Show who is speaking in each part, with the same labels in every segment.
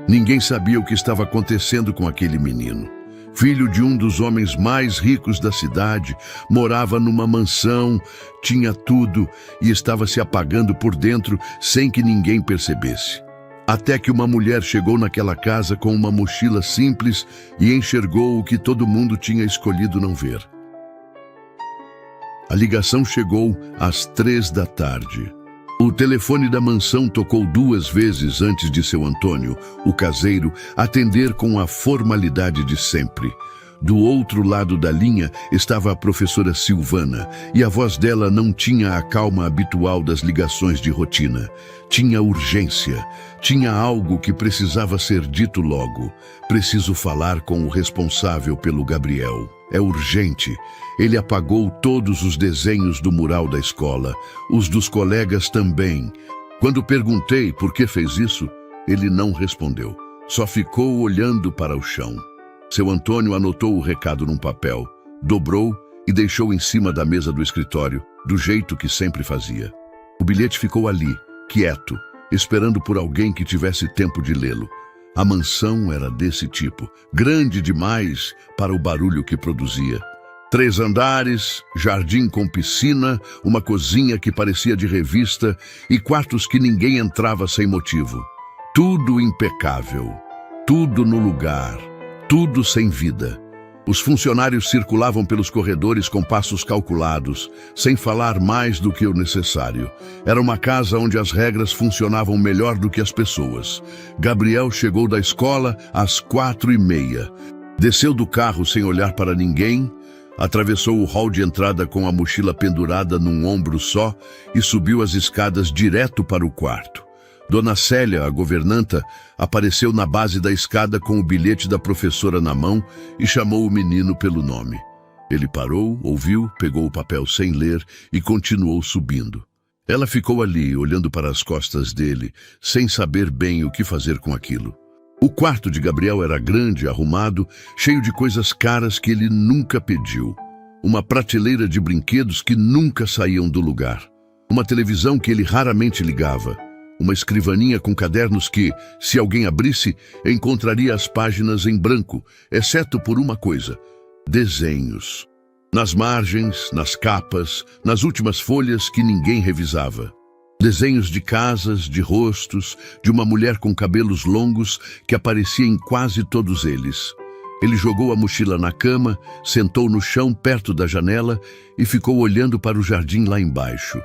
Speaker 1: Ninguém sabia o que estava acontecendo com aquele menino. Filho de um dos homens mais ricos da cidade, morava numa mansão, tinha tudo e estava se apagando por dentro sem que ninguém percebesse. Até que uma mulher chegou naquela casa com uma mochila simples e enxergou o que todo mundo tinha escolhido não ver. A ligação chegou às 3 da tarde. O telefone da mansão tocou 2 vezes antes de seu Antônio, o caseiro, atender com a formalidade de sempre. Do outro lado da linha estava a professora Silvana, e a voz dela não tinha a calma habitual das ligações de rotina. Tinha urgência, tinha algo que precisava ser dito logo. Preciso falar com o responsável pelo Gabriel. É urgente. Ele apagou todos os desenhos do mural da escola, os dos colegas também. Quando perguntei por que fez isso, ele não respondeu. Só ficou olhando para o chão. Seu Antônio anotou o recado num papel, dobrou e deixou em cima da mesa do escritório, do jeito que sempre fazia. O bilhete ficou ali, quieto, esperando por alguém que tivesse tempo de lê-lo. A mansão era desse tipo, grande demais para o barulho que produzia. 3 andares, jardim com piscina, uma cozinha que parecia de revista e quartos que ninguém entrava sem motivo. Tudo impecável, tudo no lugar, tudo sem vida. Os funcionários circulavam pelos corredores com passos calculados, sem falar mais do que o necessário. Era uma casa onde as regras funcionavam melhor do que as pessoas. Gabriel chegou da escola às 4h30. Desceu do carro sem olhar para ninguém, atravessou o hall de entrada com a mochila pendurada num ombro só e subiu as escadas direto para o quarto. Dona Célia, a governanta, apareceu na base da escada com o bilhete da professora na mão e chamou o menino pelo nome. Ele parou, ouviu, pegou o papel sem ler e continuou subindo. Ela ficou ali, olhando para as costas dele, sem saber bem o que fazer com aquilo. O quarto de Gabriel era grande, arrumado, cheio de coisas caras que ele nunca pediu. Uma prateleira de brinquedos que nunca saíam do lugar. Uma televisão que ele raramente ligava. Uma escrivaninha com cadernos que, se alguém abrisse, encontraria as páginas em branco, exceto por uma coisa: desenhos. Nas margens, nas capas, nas últimas folhas que ninguém revisava. Desenhos de casas, de rostos, de uma mulher com cabelos longos que aparecia em quase todos eles. Ele jogou a mochila na cama, sentou no chão perto da janela e ficou olhando para o jardim lá embaixo.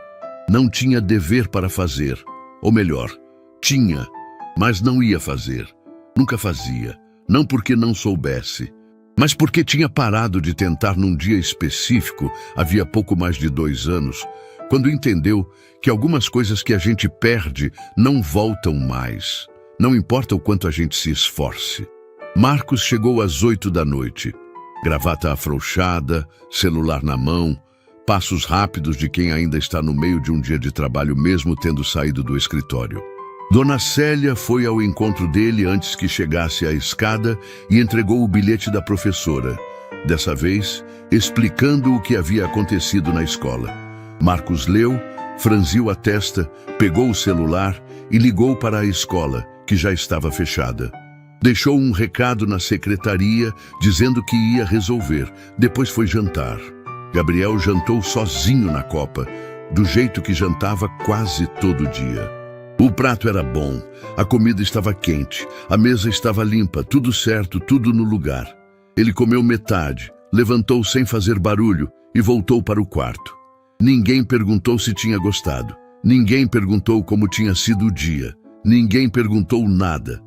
Speaker 1: Não tinha dever para fazer. Ou melhor, tinha, mas não ia fazer. Nunca fazia. Não porque não soubesse, mas porque tinha parado de tentar num dia específico, havia pouco mais de 2 anos, quando entendeu que algumas coisas que a gente perde não voltam mais. Não importa o quanto a gente se esforce. Marcos chegou às 8 da noite. Gravata afrouxada, celular na mão, passos rápidos de quem ainda está no meio de um dia de trabalho mesmo tendo saído do escritório. Dona Célia foi ao encontro dele antes que chegasse à escada e entregou o bilhete da professora. Dessa vez, explicando o que havia acontecido na escola. Marcos leu, franziu a testa, pegou o celular e ligou para a escola, que já estava fechada. Deixou um recado na secretaria dizendo que ia resolver. Depois foi jantar. Gabriel jantou sozinho na copa, do jeito que jantava quase todo dia. O prato era bom, a comida estava quente, a mesa estava limpa, tudo certo, tudo no lugar. Ele comeu metade, levantou sem fazer barulho e voltou para o quarto. Ninguém perguntou se tinha gostado. Ninguém perguntou como tinha sido o dia. Ninguém perguntou nada.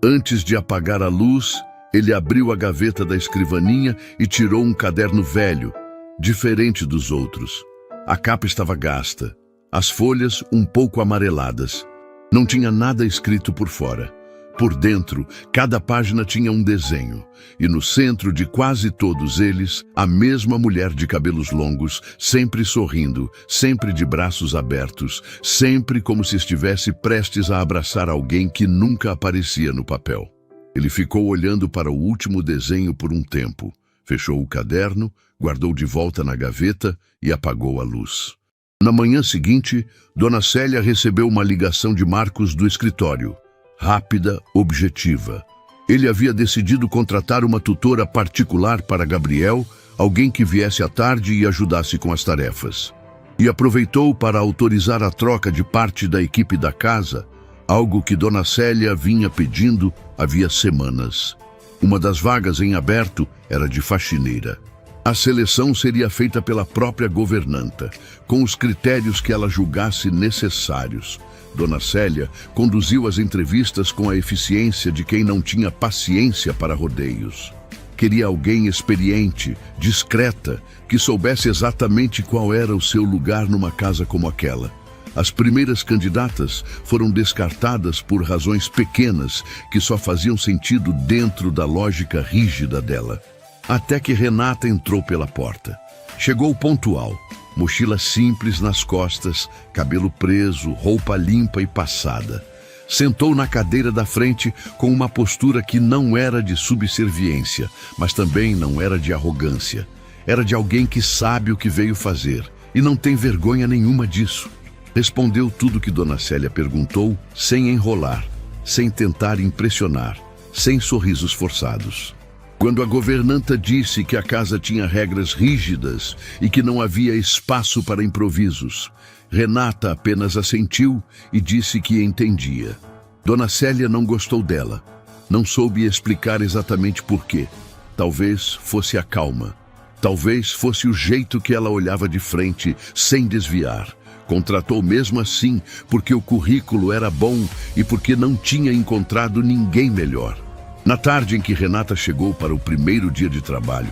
Speaker 1: Antes de apagar a luz, ele abriu a gaveta da escrivaninha e tirou um caderno velho, diferente dos outros. A capa estava gasta, as folhas um pouco amareladas. Não tinha nada escrito por fora. Por dentro, cada página tinha um desenho, e no centro de quase todos eles, a mesma mulher de cabelos longos, sempre sorrindo, sempre de braços abertos, sempre como se estivesse prestes a abraçar alguém que nunca aparecia no papel. Ele ficou olhando para o último desenho por um tempo, fechou o caderno, guardou de volta na gaveta e apagou a luz. Na manhã seguinte, Dona Célia recebeu uma ligação de Marcos do escritório. rápida, objetiva. Ele havia decidido contratar uma tutora particular para Gabriel, alguém que viesse à tarde e ajudasse com as tarefas. E aproveitou para autorizar a troca de parte da equipe da casa, algo que Dona Célia vinha pedindo havia semanas. Uma das vagas em aberto era de faxineira. A seleção seria feita pela própria governanta, com os critérios que ela julgasse necessários. Dona Célia conduziu as entrevistas com a eficiência de quem não tinha paciência para rodeios. Queria alguém experiente, discreta, que soubesse exatamente qual era o seu lugar numa casa como aquela. As primeiras candidatas foram descartadas por razões pequenas que só faziam sentido dentro da lógica rígida dela. Até que Renata entrou pela porta. Chegou pontual, mochila simples nas costas, cabelo preso, roupa limpa e passada. Sentou na cadeira da frente com uma postura que não era de subserviência, mas também não era de arrogância. Era de alguém que sabe o que veio fazer e não tem vergonha nenhuma disso. Respondeu tudo que Dona Célia perguntou, sem enrolar, sem tentar impressionar, sem sorrisos forçados. Quando a governanta disse que a casa tinha regras rígidas e que não havia espaço para improvisos, Renata apenas assentiu e disse que entendia. Dona Célia não gostou dela. Não soube explicar exatamente por quê. Talvez fosse a calma. Talvez fosse o jeito que ela olhava de frente, sem desviar. Contratou mesmo assim, porque o currículo era bom e porque não tinha encontrado ninguém melhor. Na tarde em que Renata chegou para o primeiro dia de trabalho,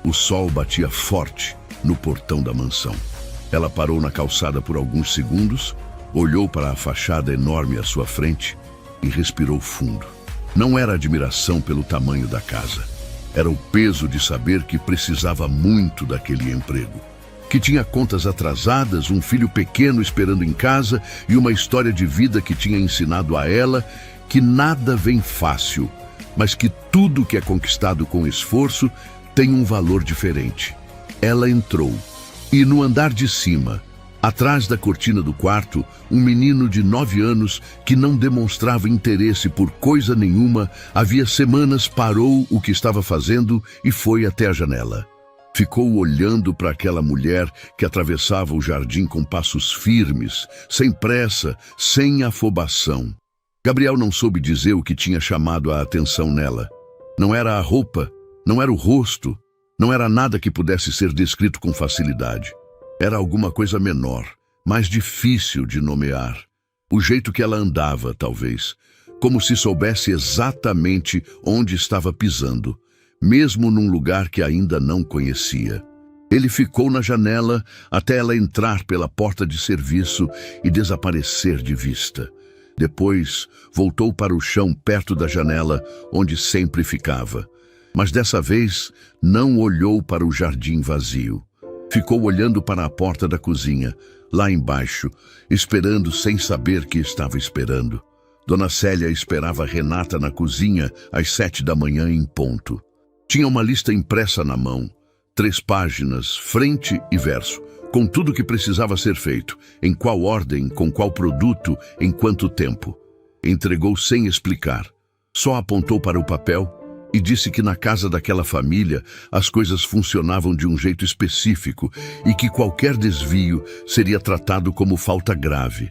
Speaker 1: o sol batia forte no portão da mansão. Ela parou na calçada por alguns segundos, olhou para a fachada enorme à sua frente e respirou fundo. Não era admiração pelo tamanho da casa. Era o peso de saber que precisava muito daquele emprego. Que tinha contas atrasadas, um filho pequeno esperando em casa e uma história de vida que tinha ensinado a ela que nada vem fácil, mas que tudo que é conquistado com esforço tem um valor diferente. Ela entrou, e no andar de cima, atrás da cortina do quarto, um menino de 9 anos que não demonstrava interesse por coisa nenhuma, havia semanas parou o que estava fazendo e foi até a janela. Ficou olhando para aquela mulher que atravessava o jardim com passos firmes, sem pressa, sem afobação. Gabriel não soube dizer o que tinha chamado a atenção nela. Não era a roupa, não era o rosto, não era nada que pudesse ser descrito com facilidade. Era alguma coisa menor, mais difícil de nomear. O jeito que ela andava, talvez, como se soubesse exatamente onde estava pisando, mesmo num lugar que ainda não conhecia. Ele ficou na janela até ela entrar pela porta de serviço e desaparecer de vista. Depois, voltou para o chão perto da janela, onde sempre ficava. Mas dessa vez, não olhou para o jardim vazio. Ficou olhando para a porta da cozinha, lá embaixo, esperando sem saber que estava esperando. Dona Célia esperava Renata na cozinha às 7 da manhã em ponto. Tinha uma lista impressa na mão, 3 páginas, frente e verso, com tudo que precisava ser feito, em qual ordem, com qual produto, em quanto tempo. Entregou sem explicar. Só apontou para o papel e disse que na casa daquela família as coisas funcionavam de um jeito específico e que qualquer desvio seria tratado como falta grave.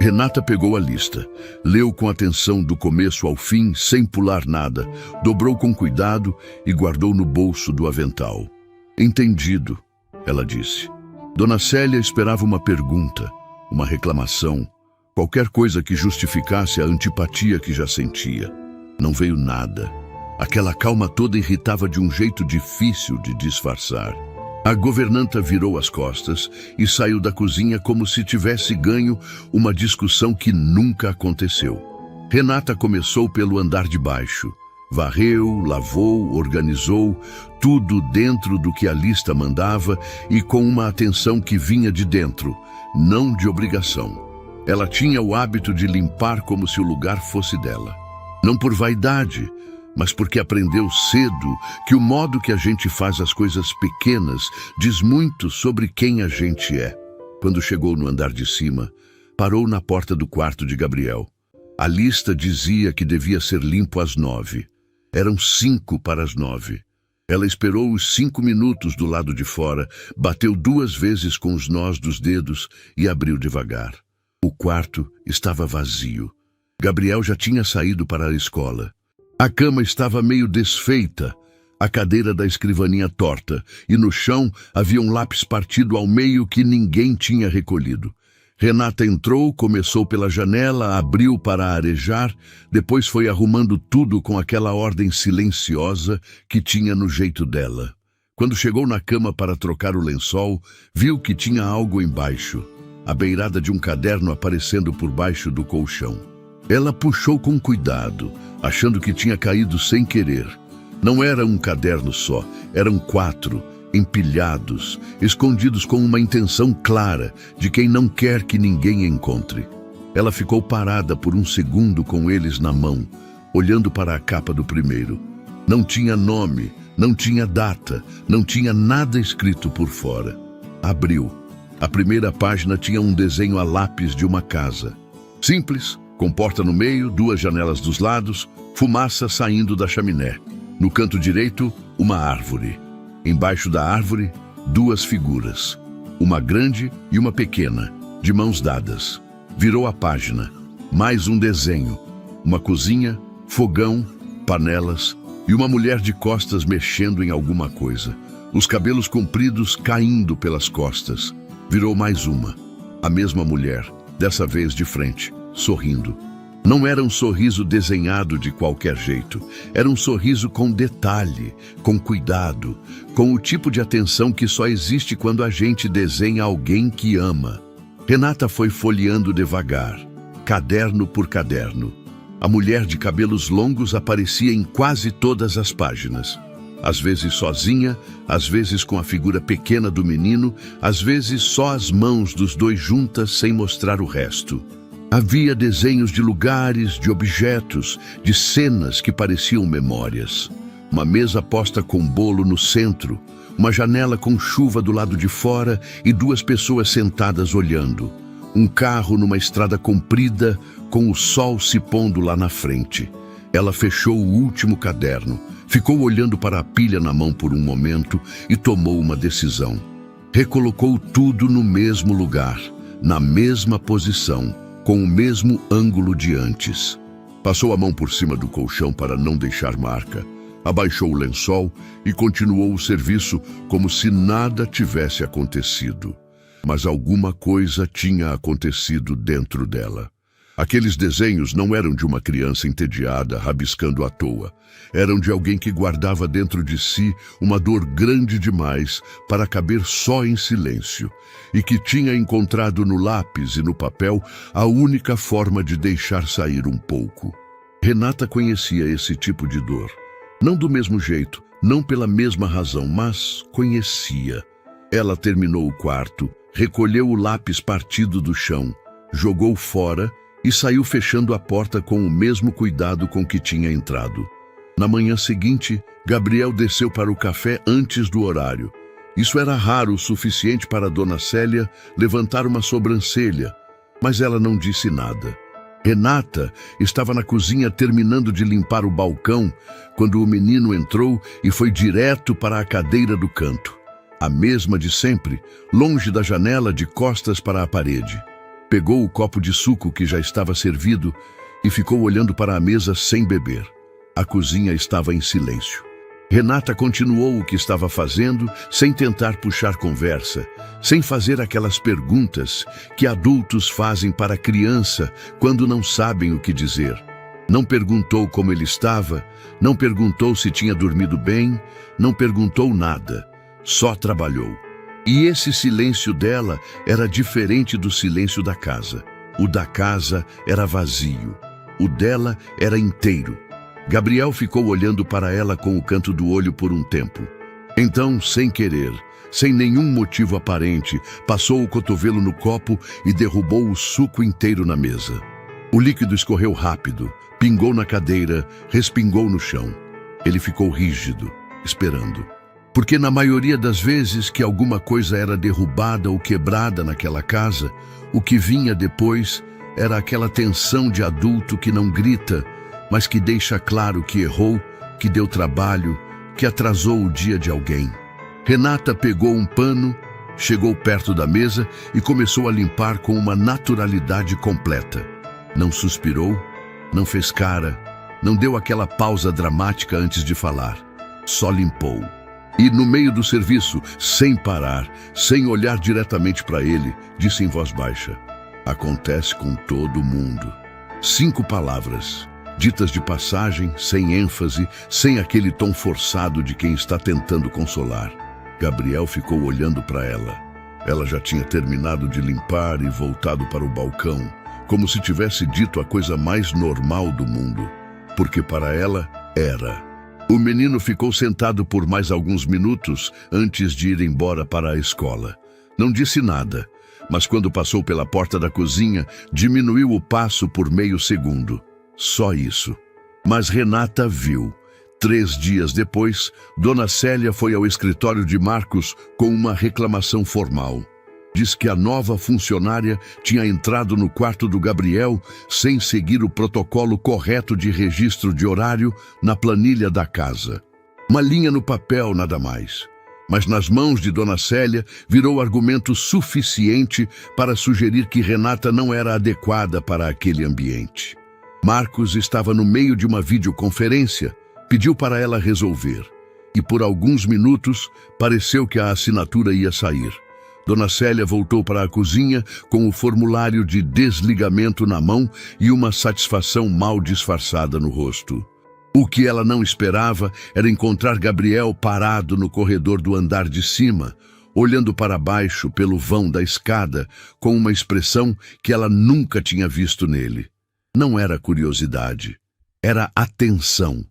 Speaker 1: Renata pegou a lista, leu com atenção do começo ao fim, sem pular nada, dobrou com cuidado e guardou no bolso do avental. Entendido, ela disse. Dona Célia esperava uma pergunta, uma reclamação, qualquer coisa que justificasse a antipatia que já sentia. Não veio nada. Aquela calma toda irritava de um jeito difícil de disfarçar. A governanta virou as costas e saiu da cozinha como se tivesse ganho uma discussão que nunca aconteceu. Renata começou pelo andar de baixo. Varreu, lavou, organizou, tudo dentro do que a lista mandava e com uma atenção que vinha de dentro, não de obrigação. Ela tinha o hábito de limpar como se o lugar fosse dela. Não por vaidade, mas porque aprendeu cedo que o modo que a gente faz as coisas pequenas diz muito sobre quem a gente é. Quando chegou no andar de cima, parou na porta do quarto de Gabriel. A lista dizia que devia ser limpo às 9. Eram 5 para as 9. Ela esperou os 5 minutos do lado de fora, bateu 2 vezes com os nós dos dedos e abriu devagar. O quarto estava vazio. Gabriel já tinha saído para a escola. A cama estava meio desfeita, a cadeira da escrivaninha torta, e no chão havia um lápis partido ao meio que ninguém tinha recolhido. Renata entrou, começou pela janela, abriu para arejar, depois foi arrumando tudo com aquela ordem silenciosa que tinha no jeito dela. Quando chegou na cama para trocar o lençol, viu que tinha algo embaixo, a beirada de um caderno aparecendo por baixo do colchão. Ela puxou com cuidado, achando que tinha caído sem querer. Não era um caderno só, eram 4, empilhados, escondidos com uma intenção clara de quem não quer que ninguém encontre. Ela ficou parada por um segundo com eles na mão, olhando para a capa do primeiro. Não tinha nome, não tinha data, não tinha nada escrito por fora. Abriu. A primeira página tinha um desenho a lápis de uma casa. Simples, com porta no meio, 2 janelas dos lados, fumaça saindo da chaminé. No canto direito, uma árvore. Embaixo da árvore, 2 figuras. Uma grande e uma pequena, de mãos dadas. Virou a página. Mais um desenho. Uma cozinha, fogão, panelas e uma mulher de costas mexendo em alguma coisa. Os cabelos compridos caindo pelas costas. Virou mais uma. A mesma mulher, dessa vez de frente, sorrindo. Não era um sorriso desenhado de qualquer jeito. Era um sorriso com detalhe, com cuidado, com o tipo de atenção que só existe quando a gente desenha alguém que ama. Renata foi folheando devagar, caderno por caderno. A mulher de cabelos longos aparecia em quase todas as páginas. Às vezes sozinha, às vezes com a figura pequena do menino, às vezes só as mãos dos 2 juntas sem mostrar o resto. Havia desenhos de lugares, de objetos, de cenas que pareciam memórias. Uma mesa posta com bolo no centro, uma janela com chuva do lado de fora e 2 pessoas sentadas olhando. Um carro numa estrada comprida, com o sol se pondo lá na frente. Ela fechou o último caderno, ficou olhando para a pilha na mão por um momento e tomou uma decisão. Recolocou tudo no mesmo lugar, na mesma posição, com o mesmo ângulo de antes. Passou a mão por cima do colchão para não deixar marca, abaixou o lençol e continuou o serviço como se nada tivesse acontecido. Mas alguma coisa tinha acontecido dentro dela. Aqueles desenhos não eram de uma criança entediada, rabiscando à toa. Eram de alguém que guardava dentro de si uma dor grande demais para caber só em silêncio, e que tinha encontrado no lápis e no papel a única forma de deixar sair um pouco. Renata conhecia esse tipo de dor. Não do mesmo jeito, não pela mesma razão, mas conhecia. Ela terminou o quarto, recolheu o lápis partido do chão, jogou fora e saiu fechando a porta com o mesmo cuidado com que tinha entrado. Na manhã seguinte, Gabriel desceu para o café antes do horário. Isso era raro o suficiente para Dona Célia levantar uma sobrancelha, mas ela não disse nada. Renata estava na cozinha terminando de limpar o balcão quando o menino entrou e foi direto para a cadeira do canto. A mesma de sempre, longe da janela, de costas para a parede. Pegou o copo de suco que já estava servido e ficou olhando para a mesa sem beber. A cozinha estava em silêncio. Renata continuou o que estava fazendo, sem tentar puxar conversa, sem fazer aquelas perguntas que adultos fazem para a criança quando não sabem o que dizer. Não perguntou como ele estava, não perguntou se tinha dormido bem, não perguntou nada, só trabalhou. E esse silêncio dela era diferente do silêncio da casa. O da casa era vazio, o dela era inteiro. Gabriel ficou olhando para ela com o canto do olho por um tempo. Então, sem querer, sem nenhum motivo aparente, passou o cotovelo no copo e derrubou o suco inteiro na mesa. O líquido escorreu rápido, pingou na cadeira, respingou no chão. Ele ficou rígido, esperando. Porque na maioria das vezes que alguma coisa era derrubada ou quebrada naquela casa, o que vinha depois era aquela tensão de adulto que não grita, mas que deixa claro que errou, que deu trabalho, que atrasou o dia de alguém. Renata pegou um pano, chegou perto da mesa e começou a limpar com uma naturalidade completa. Não suspirou, não fez cara, não deu aquela pausa dramática antes de falar. Só limpou. E no meio do serviço, sem parar, sem olhar diretamente para ele, disse em voz baixa: acontece com todo mundo. 5 palavras, ditas de passagem, sem ênfase, sem aquele tom forçado de quem está tentando consolar. Gabriel ficou olhando para ela. Ela já tinha terminado de limpar e voltado para o balcão, como se tivesse dito a coisa mais normal do mundo, porque para ela era. O menino ficou sentado por mais alguns minutos antes de ir embora para a escola. Não disse nada, mas quando passou pela porta da cozinha, diminuiu o passo por meio segundo. Só isso. Mas Renata viu. 3 dias depois, Dona Célia foi ao escritório de Marcos com uma reclamação formal. Diz que a nova funcionária tinha entrado no quarto do Gabriel sem seguir o protocolo correto de registro de horário na planilha da casa. Uma linha no papel, nada mais. Mas nas mãos de Dona Célia virou argumento suficiente para sugerir que Renata não era adequada para aquele ambiente. Marcos estava no meio de uma videoconferência, pediu para ela resolver. E por alguns minutos pareceu que a assinatura ia sair. Dona Célia voltou para a cozinha com o formulário de desligamento na mão e uma satisfação mal disfarçada no rosto. O que ela não esperava era encontrar Gabriel parado no corredor do andar de cima, olhando para baixo pelo vão da escada, com uma expressão que ela nunca tinha visto nele. Não era curiosidade, era atenção.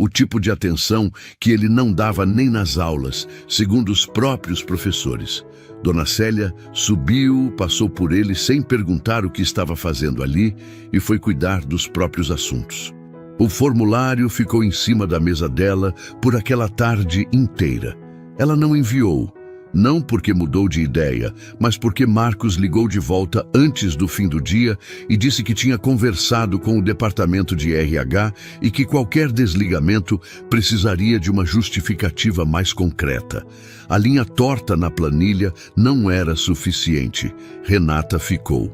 Speaker 1: O tipo de atenção que ele não dava nem nas aulas, segundo os próprios professores. Dona Célia subiu, passou por ele sem perguntar o que estava fazendo ali e foi cuidar dos próprios assuntos. O formulário ficou em cima da mesa dela por aquela tarde inteira. Ela não enviou, não porque mudou de ideia, mas porque Marcos ligou de volta antes do fim do dia e disse que tinha conversado com o departamento de RH e que qualquer desligamento precisaria de uma justificativa mais concreta. A linha torta na planilha não era suficiente. Renata ficou,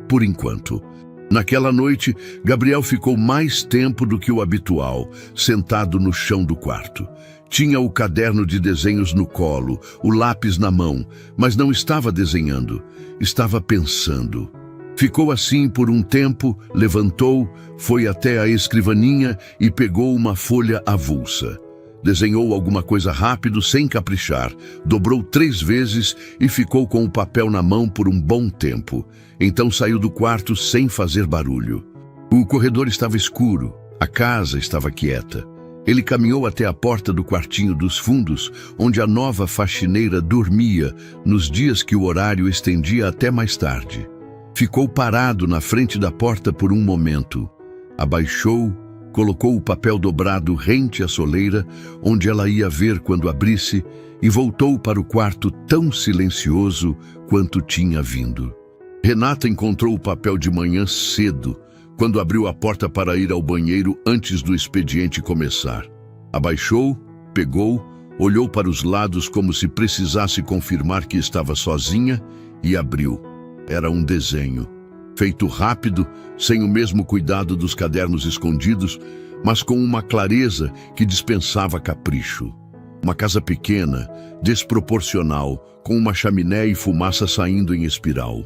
Speaker 1: por enquanto. Naquela noite, Gabriel ficou mais tempo do que o habitual, sentado no chão do quarto. Tinha o caderno de desenhos no colo, o lápis na mão, mas não estava desenhando, estava pensando. Ficou assim por um tempo, levantou, foi até a escrivaninha e pegou uma folha avulsa. Desenhou alguma coisa rápido, sem caprichar, dobrou 3 vezes e ficou com o papel na mão por um bom tempo. Então saiu do quarto sem fazer barulho. O corredor estava escuro, a casa estava quieta. Ele caminhou até a porta do quartinho dos fundos, onde a nova faxineira dormia, nos dias que o horário estendia até mais tarde. Ficou parado na frente da porta por um momento. Abaixou, colocou o papel dobrado rente à soleira, onde ela ia ver quando abrisse, e voltou para o quarto tão silencioso quanto tinha vindo. Renata encontrou o papel de manhã cedo, quando abriu a porta para ir ao banheiro antes do expediente começar. Abaixou, pegou, olhou para os lados como se precisasse confirmar que estava sozinha e abriu. Era um desenho, feito rápido, sem o mesmo cuidado dos cadernos escondidos, mas com uma clareza que dispensava capricho. Uma casa pequena, desproporcional, com uma chaminé e fumaça saindo em espiral.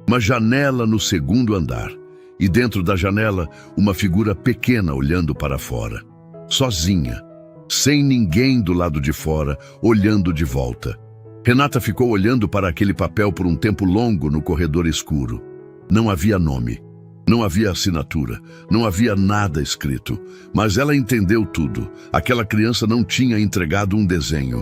Speaker 1: Uma janela no 2º andar. E dentro da janela, uma figura pequena olhando para fora. Sozinha, sem ninguém do lado de fora, olhando de volta. Renata ficou olhando para aquele papel por um tempo longo no corredor escuro. Não havia nome, não havia assinatura, não havia nada escrito. Mas ela entendeu tudo. Aquela criança não tinha entregado um desenho,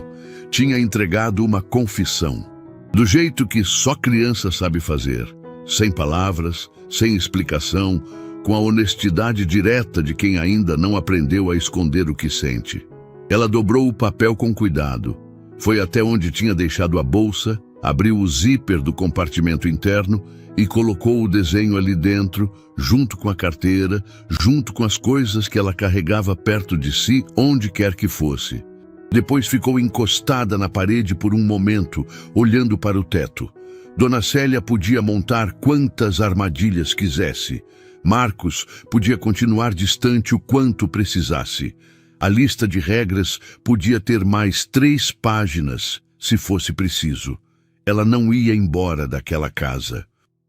Speaker 1: tinha entregado uma confissão. Do jeito que só criança sabe fazer, sem palavras, sem explicação, com a honestidade direta de quem ainda não aprendeu a esconder o que sente. Ela dobrou o papel com cuidado, foi até onde tinha deixado a bolsa, abriu o zíper do compartimento interno e colocou o desenho ali dentro, junto com a carteira, junto com as coisas que ela carregava perto de si, onde quer que fosse. Depois ficou encostada na parede por um momento, olhando para o teto. Dona Célia podia montar quantas armadilhas quisesse. Marcos podia continuar distante o quanto precisasse. A lista de regras podia ter mais 3 páginas, se fosse preciso. Ela não ia embora daquela casa.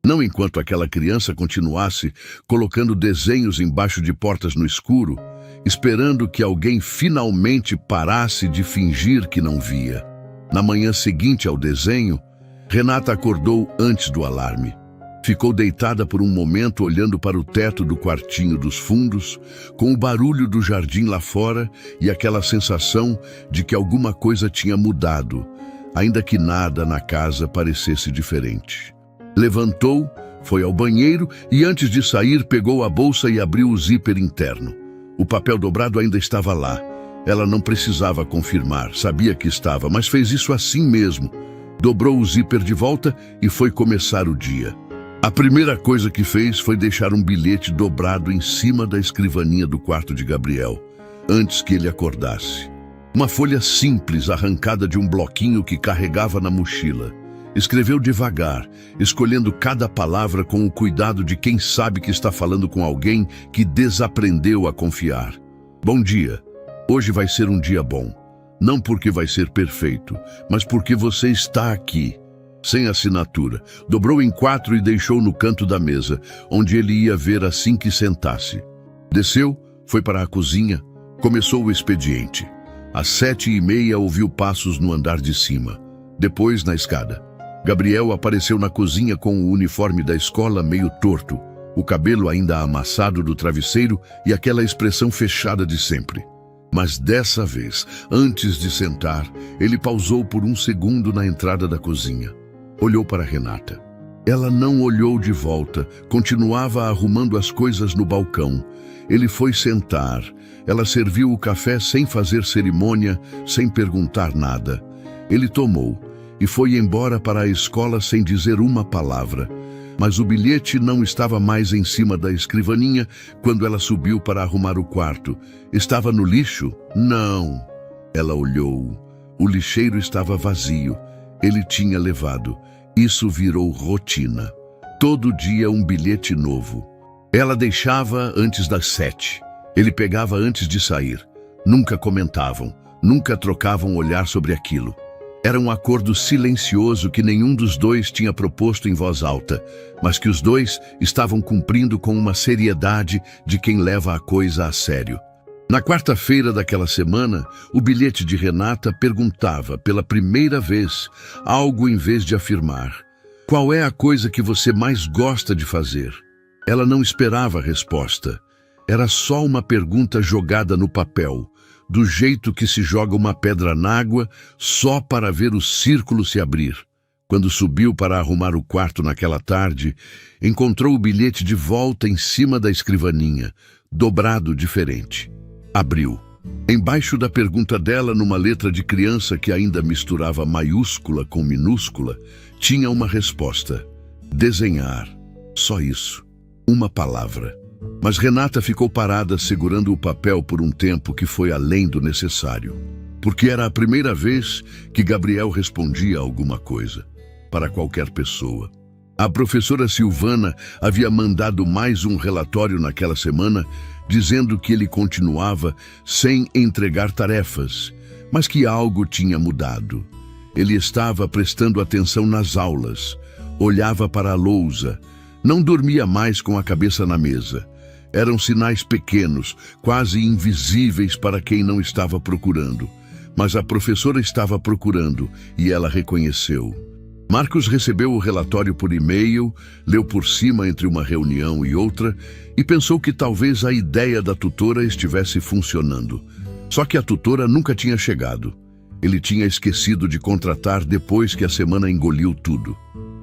Speaker 1: Não enquanto aquela criança continuasse colocando desenhos embaixo de portas no escuro, esperando que alguém finalmente parasse de fingir que não via. Na manhã seguinte ao desenho, Renata acordou antes do alarme. Ficou deitada por um momento olhando para o teto do quartinho dos fundos, com o barulho do jardim lá fora e aquela sensação de que alguma coisa tinha mudado, ainda que nada na casa parecesse diferente. Levantou, foi ao banheiro e antes de sair pegou a bolsa e abriu o zíper interno. O papel dobrado ainda estava lá. Ela não precisava confirmar, sabia que estava, mas fez isso assim mesmo. Dobrou o zíper de volta e foi começar o dia. A primeira coisa que fez foi deixar um bilhete dobrado em cima da escrivaninha do quarto de Gabriel, antes que ele acordasse. Uma folha simples arrancada de um bloquinho que carregava na mochila. Escreveu devagar, escolhendo cada palavra com o cuidado de quem sabe que está falando com alguém que desaprendeu a confiar. Bom dia. Hoje vai ser um dia bom. Não porque vai ser perfeito, mas porque você está aqui. Sem assinatura. Dobrou em 4 e deixou no canto da mesa, onde ele ia ver assim que sentasse. Desceu, foi para a cozinha, começou o expediente. Às 7h30 ouviu passos no andar de cima. Depois na escada. Gabriel apareceu na cozinha com o uniforme da escola meio torto, o cabelo ainda amassado do travesseiro e aquela expressão fechada de sempre. Mas dessa vez, antes de sentar, ele pausou por um segundo na entrada da cozinha. Olhou para Renata. Ela não olhou de volta, continuava arrumando as coisas no balcão. Ele foi sentar. Ela serviu o café sem fazer cerimônia, sem perguntar nada. Ele tomou e foi embora para a escola sem dizer uma palavra. Mas o bilhete não estava mais em cima da escrivaninha quando ela subiu para arrumar o quarto. Estava no lixo? Não. Ela olhou. O lixeiro estava vazio. Ele tinha levado. Isso virou rotina. Todo dia um bilhete novo. Ela deixava antes das 7. Ele pegava antes de sair. Nunca comentavam, nunca trocavam um olhar sobre aquilo. Era um acordo silencioso que nenhum dos dois tinha proposto em voz alta, mas que os dois estavam cumprindo com uma seriedade de quem leva a coisa a sério. Na quarta-feira daquela semana, o bilhete de Renata perguntava, pela primeira vez, algo em vez de afirmar. Qual é a coisa que você mais gosta de fazer? Ela não esperava a resposta. Era só uma pergunta jogada no papel, do jeito que se joga uma pedra na água só para ver o círculo se abrir. Quando subiu para arrumar o quarto naquela tarde, encontrou o bilhete de volta em cima da escrivaninha, dobrado diferente. Abriu. Embaixo da pergunta dela, numa letra de criança que ainda misturava maiúscula com minúscula, tinha uma resposta. Desenhar. Só isso. Uma palavra. Mas Renata ficou parada segurando o papel por um tempo que foi além do necessário. Porque era a primeira vez que Gabriel respondia alguma coisa. Para qualquer pessoa. A professora Silvana havia mandado mais um relatório naquela semana, dizendo que ele continuava sem entregar tarefas, mas que algo tinha mudado. Ele estava prestando atenção nas aulas, olhava para a lousa, não dormia mais com a cabeça na mesa. Eram sinais pequenos, quase invisíveis para quem não estava procurando. Mas a professora estava procurando e ela reconheceu. Marcos recebeu o relatório por e-mail, leu por cima entre uma reunião e outra e pensou que talvez a ideia da tutora estivesse funcionando. Só que a tutora nunca tinha chegado. Ele tinha esquecido de contratar depois que a semana engoliu tudo.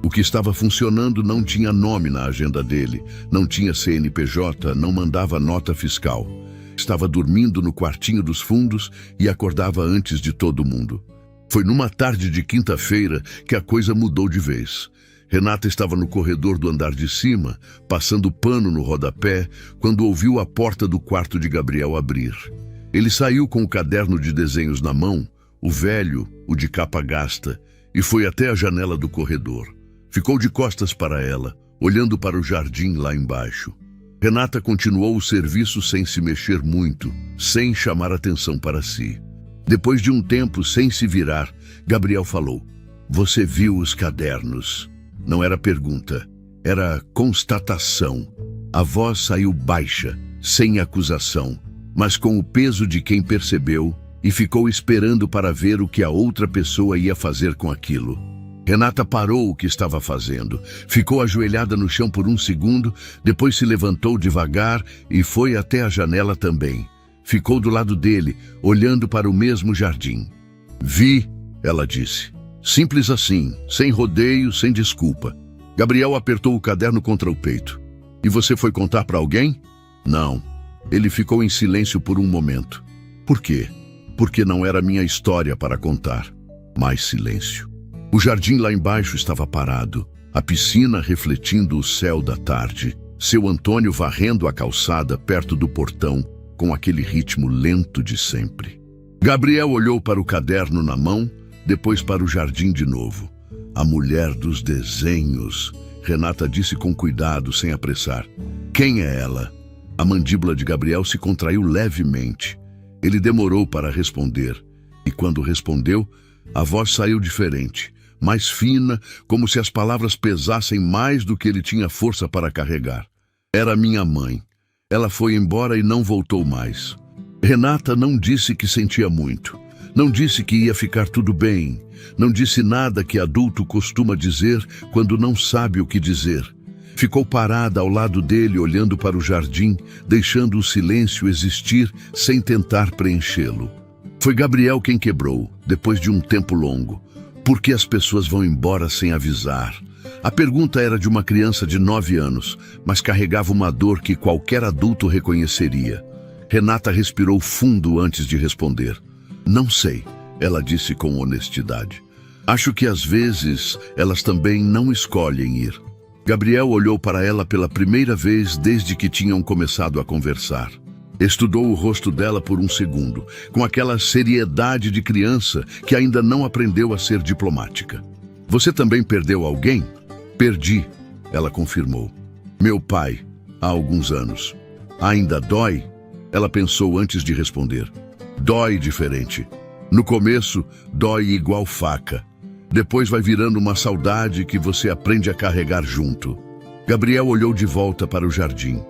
Speaker 1: O que estava funcionando não tinha nome na agenda dele, não tinha CNPJ, não mandava nota fiscal. Estava dormindo no quartinho dos fundos e acordava antes de todo mundo. Foi numa tarde de quinta-feira que a coisa mudou de vez. Renata estava no corredor do andar de cima, passando pano no rodapé, quando ouviu a porta do quarto de Gabriel abrir. Ele saiu com o caderno de desenhos na mão, o velho, o de capa gasta, e foi até a janela do corredor. Ficou de costas para ela, olhando para o jardim lá embaixo. Renata continuou o serviço sem se mexer muito, sem chamar atenção para si. Depois de um tempo, sem se virar, Gabriel falou: "Você viu os cadernos?" Não era pergunta, era constatação. A voz saiu baixa, sem acusação, mas com o peso de quem percebeu e ficou esperando para ver o que a outra pessoa ia fazer com aquilo. Renata parou o que estava fazendo, ficou ajoelhada no chão por um segundo, depois se levantou devagar e foi até a janela também. Ficou do lado dele, olhando para o mesmo jardim. "Vi", ela disse. Simples assim, sem rodeio, sem desculpa. Gabriel apertou o caderno contra o peito. "E você foi contar para alguém?" "Não." Ele ficou em silêncio por um momento. "Por quê?" "Porque não era minha história para contar." Mais silêncio. O jardim lá embaixo estava parado, a piscina refletindo o céu da tarde, seu Antônio varrendo a calçada perto do portão, com aquele ritmo lento de sempre. Gabriel olhou para o caderno na mão, depois para o jardim de novo. "A mulher dos desenhos", Renata disse com cuidado, sem apressar. "Quem é ela?" A mandíbula de Gabriel se contraiu levemente. Ele demorou para responder, e quando respondeu, a voz saiu diferente, mais fina, como se as palavras pesassem mais do que ele tinha força para carregar. "Era minha mãe. Ela foi embora e não voltou mais." Renata não disse que sentia muito. Não disse que ia ficar tudo bem. Não disse nada que adulto costuma dizer quando não sabe o que dizer. Ficou parada ao lado dele, olhando para o jardim, deixando o silêncio existir sem tentar preenchê-lo. Foi Gabriel quem quebrou, depois de um tempo longo. Por que as pessoas vão embora sem avisar? A pergunta era de uma criança de 9 anos, mas carregava uma dor que qualquer adulto reconheceria. Renata respirou fundo antes de responder. "Não sei", ela disse com honestidade. "Acho que às vezes elas também não escolhem ir." Gabriel olhou para ela pela primeira vez desde que tinham começado a conversar. Estudou o rosto dela por um segundo, com aquela seriedade de criança que ainda não aprendeu a ser diplomática. "Você também perdeu alguém?" "Perdi", ela confirmou. "Meu pai, há alguns anos." "Ainda dói?" Ela pensou antes de responder. "Dói diferente. No começo, dói igual faca. Depois vai virando uma saudade que você aprende a carregar junto." Gabriel olhou de volta para o jardim.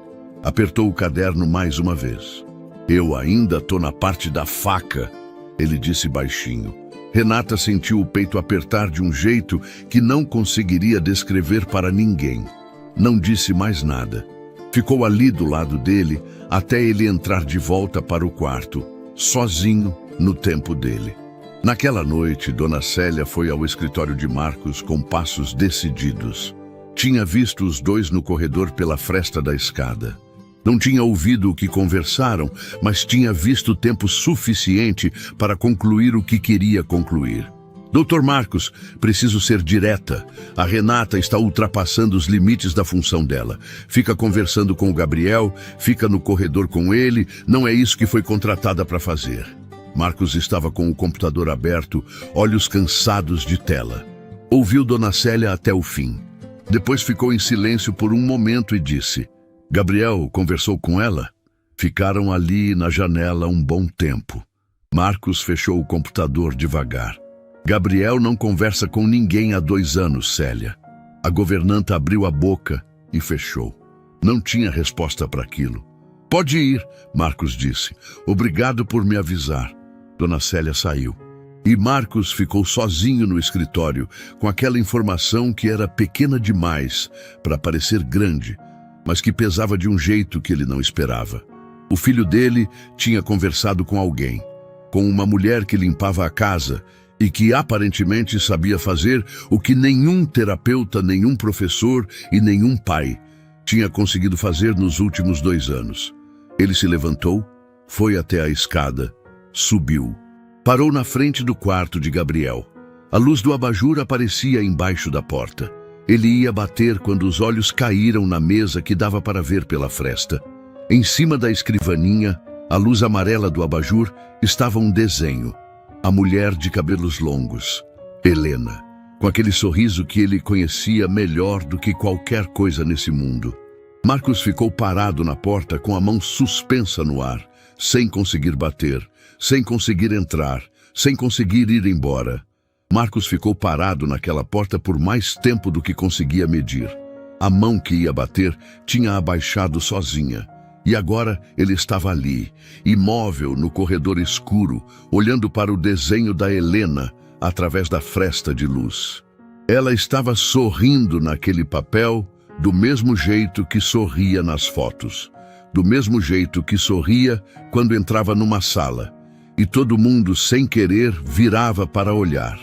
Speaker 1: Apertou o caderno mais uma vez. "Eu ainda tô na parte da faca", ele disse baixinho. Renata sentiu o peito apertar de um jeito que não conseguiria descrever para ninguém. Não disse mais nada. Ficou ali do lado dele até ele entrar de volta para o quarto, sozinho, no tempo dele. Naquela noite, Dona Célia foi ao escritório de Marcos com passos decididos. Tinha visto os dois no corredor pela fresta da escada. Não tinha ouvido o que conversaram, mas tinha visto tempo suficiente para concluir o que queria concluir. "Doutor Marcos, preciso ser direta. A Renata está ultrapassando os limites da função dela. Fica conversando com o Gabriel, fica no corredor com ele, não é isso que foi contratada para fazer." Marcos estava com o computador aberto, olhos cansados de tela. Ouviu Dona Célia até o fim. Depois ficou em silêncio por um momento e disse: "Gabriel conversou com ela?" Ficaram ali na janela um bom tempo. Marcos fechou o computador devagar. "Gabriel não conversa com ninguém há 2 anos, Célia." A governanta abriu a boca e fechou. Não tinha resposta para aquilo. "Pode ir", Marcos disse. "Obrigado por me avisar." Dona Célia saiu. E Marcos ficou sozinho no escritório, com aquela informação que era pequena demais para parecer grande, mas que pesava de um jeito que ele não esperava. O filho dele tinha conversado com alguém, com uma mulher que limpava a casa e que aparentemente sabia fazer o que nenhum terapeuta, nenhum professor e nenhum pai tinha conseguido fazer nos últimos 2 anos. Ele se levantou, foi até a escada, subiu. Parou na frente do quarto de Gabriel. A luz do abajur aparecia embaixo da porta. Ele ia bater quando os olhos caíram na mesa que dava para ver pela fresta. Em cima da escrivaninha, a luz amarela do abajur, estava um desenho. A mulher de cabelos longos, Helena, com aquele sorriso que ele conhecia melhor do que qualquer coisa nesse mundo. Marcos ficou parado na porta com a mão suspensa no ar, sem conseguir bater, sem conseguir entrar, sem conseguir ir embora. Marcos ficou parado naquela porta por mais tempo do que conseguia medir. A mão que ia bater tinha abaixado sozinha. E agora ele estava ali, imóvel no corredor escuro, olhando para o desenho da Helena através da fresta de luz. Ela estava sorrindo naquele papel do mesmo jeito que sorria nas fotos, do mesmo jeito que sorria quando entrava numa sala, e todo mundo, sem querer, virava para olhar.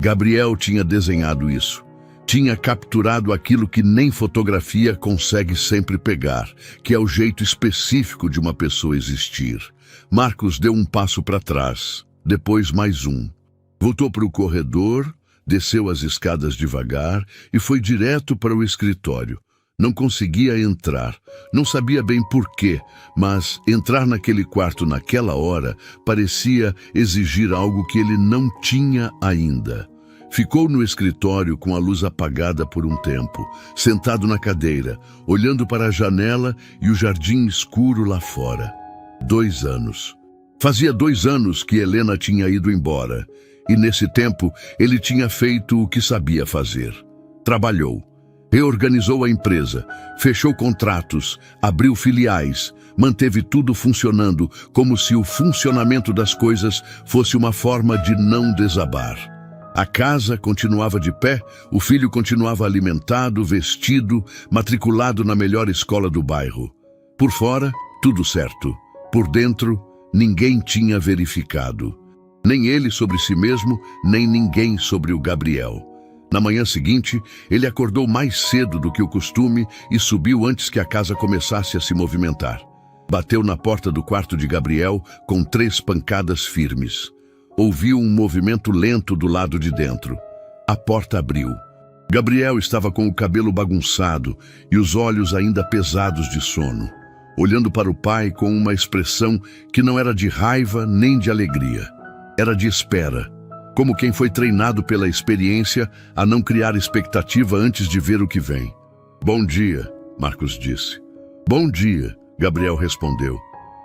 Speaker 1: Gabriel tinha desenhado isso. Tinha capturado aquilo que nem fotografia consegue sempre pegar, que é o jeito específico de uma pessoa existir. Marcos deu um passo para trás, depois mais um. Voltou para o corredor, desceu as escadas devagar e foi direto para o escritório. Não conseguia entrar, não sabia bem por quê, mas entrar naquele quarto naquela hora parecia exigir algo que ele não tinha ainda. Ficou no escritório com a luz apagada por um tempo, sentado na cadeira, olhando para a janela e o jardim escuro lá fora. 2 anos. Fazia 2 anos que Helena tinha ido embora, e nesse tempo ele tinha feito o que sabia fazer. Trabalhou, reorganizou a empresa, fechou contratos, abriu filiais, manteve tudo funcionando como se o funcionamento das coisas fosse uma forma de não desabar. A casa continuava de pé, o filho continuava alimentado, vestido, matriculado na melhor escola do bairro. Por fora, tudo certo. Por dentro, ninguém tinha verificado. Nem ele sobre si mesmo, nem ninguém sobre o Gabriel. Na manhã seguinte, ele acordou mais cedo do que o costume e subiu antes que a casa começasse a se movimentar. Bateu na porta do quarto de Gabriel com 3 pancadas firmes. Ouviu um movimento lento do lado de dentro. A porta abriu. Gabriel estava com o cabelo bagunçado e os olhos ainda pesados de sono, olhando para o pai com uma expressão que não era de raiva nem de alegria. Era de espera, como quem foi treinado pela experiência a não criar expectativa antes de ver o que vem. "Bom dia", Marcos disse. "Bom dia", Gabriel respondeu.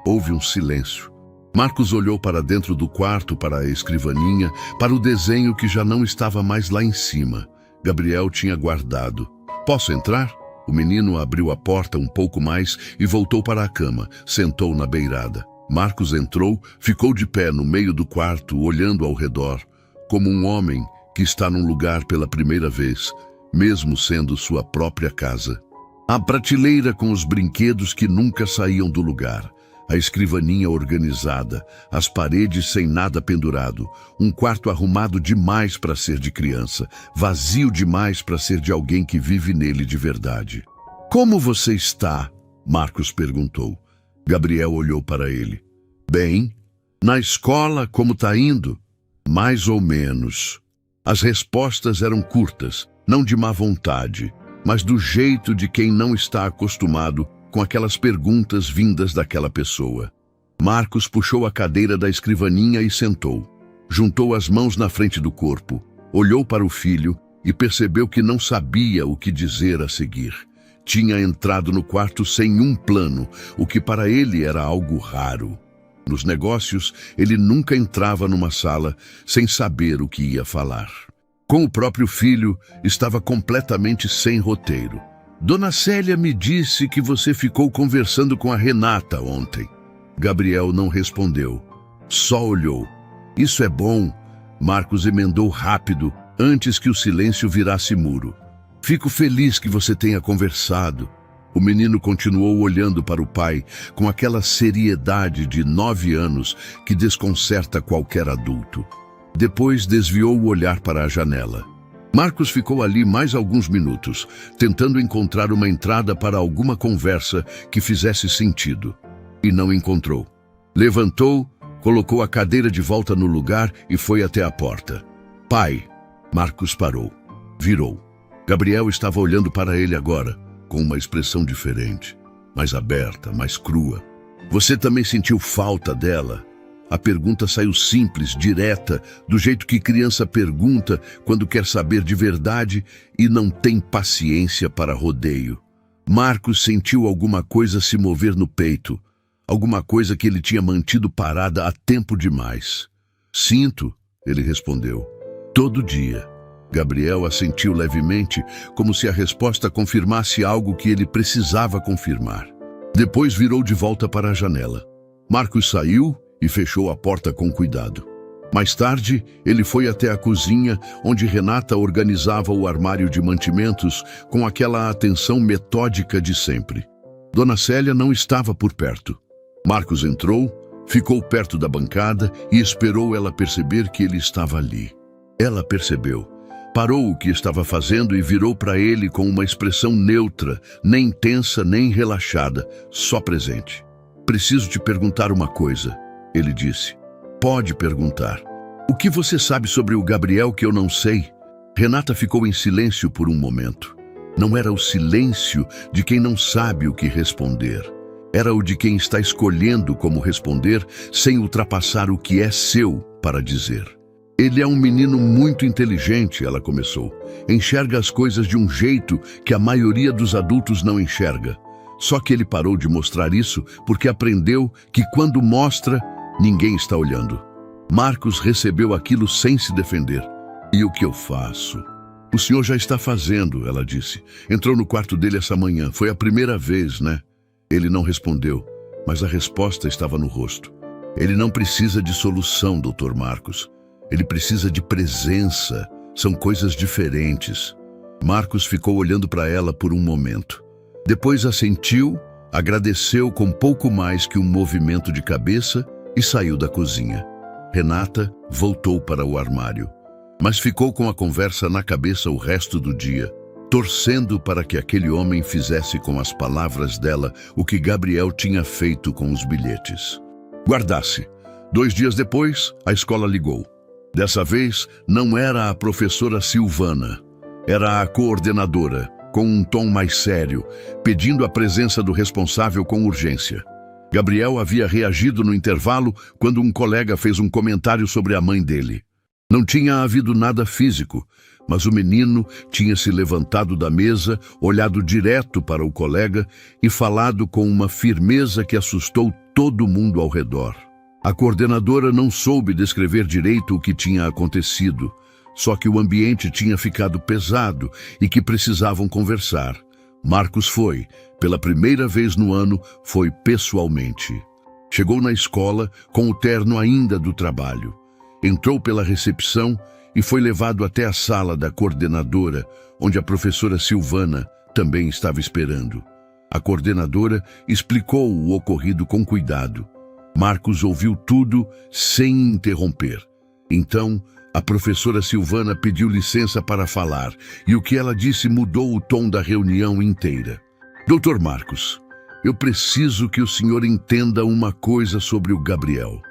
Speaker 1: Houve um silêncio. Marcos olhou para dentro do quarto, para a escrivaninha, para o desenho que já não estava mais lá em cima. Gabriel tinha guardado. "Posso entrar?" O menino abriu a porta um pouco mais e voltou para a cama, sentou na beirada. Marcos entrou, ficou de pé no meio do quarto, olhando ao redor, como um homem que está num lugar pela primeira vez, mesmo sendo sua própria casa. A prateleira com os brinquedos que nunca saíam do lugar. A escrivaninha organizada, as paredes sem nada pendurado, um quarto arrumado demais para ser de criança, vazio demais para ser de alguém que vive nele de verdade. "Como você está?", Marcos perguntou. Gabriel olhou para ele. "Bem. Na escola, como está indo?" "Mais ou menos." As respostas eram curtas, não de má vontade, mas do jeito de quem não está acostumado com aquelas perguntas vindas daquela pessoa. Marcos puxou a cadeira da escrivaninha e sentou. Juntou as mãos na frente do corpo, olhou para o filho e percebeu que não sabia o que dizer a seguir. Tinha entrado no quarto sem um plano, o que para ele era algo raro. Nos negócios, ele nunca entrava numa sala sem saber o que ia falar. Com o próprio filho, estava completamente sem roteiro. "Dona Célia me disse que você ficou conversando com a Renata ontem." Gabriel não respondeu, só olhou. "Isso é bom", Marcos emendou rápido, antes que o silêncio virasse muro. "Fico feliz que você tenha conversado." O menino continuou olhando para o pai com aquela seriedade de 9 anos que desconcerta qualquer adulto. Depois desviou o olhar para a janela. Marcos ficou ali mais alguns minutos, tentando encontrar uma entrada para alguma conversa que fizesse sentido. E não encontrou. Levantou, colocou a cadeira de volta no lugar e foi até a porta. "Pai!" Marcos parou. Virou. Gabriel estava olhando para ele agora, com uma expressão diferente, mais aberta, mais crua. Você também sentiu falta dela? A pergunta saiu simples, direta, do jeito que criança pergunta quando quer saber de verdade e não tem paciência para rodeio. Marcos sentiu alguma coisa se mover no peito, alguma coisa que ele tinha mantido parada há tempo demais. Sinto, ele respondeu. Todo dia. Gabriel assentiu levemente, como se a resposta confirmasse algo que ele precisava confirmar. Depois virou de volta para a janela. Marcos saiu e fechou a porta com cuidado. Mais tarde, ele foi até a cozinha, onde Renata organizava o armário de mantimentos com aquela atenção metódica de sempre. Dona Célia não estava por perto. Marcos entrou, ficou perto da bancada e esperou ela perceber que ele estava ali. Ela percebeu. Parou o que estava fazendo e virou para ele com uma expressão neutra, nem tensa nem relaxada, só presente. Preciso te perguntar uma coisa, ele disse. Pode perguntar. O que você sabe sobre o Gabriel que eu não sei? Renata ficou em silêncio por um momento. Não era o silêncio de quem não sabe o que responder. Era o de quem está escolhendo como responder sem ultrapassar o que é seu para dizer. Ele é um menino muito inteligente, ela começou. Enxerga as coisas de um jeito que a maioria dos adultos não enxerga. Só que ele parou de mostrar isso porque aprendeu que quando mostra, ninguém está olhando. Marcos recebeu aquilo sem se defender. E o que eu faço? O senhor já está fazendo, ela disse. Entrou no quarto dele essa manhã. Foi a primeira vez, né? Ele não respondeu, mas a resposta estava no rosto. Ele não precisa de solução, Dr. Marcos. Ele precisa de presença. São coisas diferentes. Marcos ficou olhando para ela por um momento. Depois assentiu, agradeceu com pouco mais que um movimento de cabeça e saiu da cozinha. Renata voltou para o armário, mas ficou com a conversa na cabeça o resto do dia, torcendo para que aquele homem fizesse com as palavras dela o que Gabriel tinha feito com os bilhetes. Guardasse. 2 dias depois, a escola ligou. Dessa vez, não era a professora Silvana, era a coordenadora, com um tom mais sério, pedindo a presença do responsável com urgência. Gabriel havia reagido no intervalo quando um colega fez um comentário sobre a mãe dele. Não tinha havido nada físico, mas o menino tinha se levantado da mesa, olhado direto para o colega e falado com uma firmeza que assustou todo mundo ao redor. A coordenadora não soube descrever direito o que tinha acontecido, só que o ambiente tinha ficado pesado e que precisavam conversar. Marcos foi, pela primeira vez no ano, foi pessoalmente. Chegou na escola com o terno ainda do trabalho. Entrou pela recepção e foi levado até a sala da coordenadora, onde a professora Silvana também estava esperando. A coordenadora explicou o ocorrido com cuidado. Marcos ouviu tudo sem interromper. Então, a professora Silvana pediu licença para falar, e o que ela disse mudou o tom da reunião inteira. Dr. Marcos, eu preciso que o senhor entenda uma coisa sobre o Gabriel.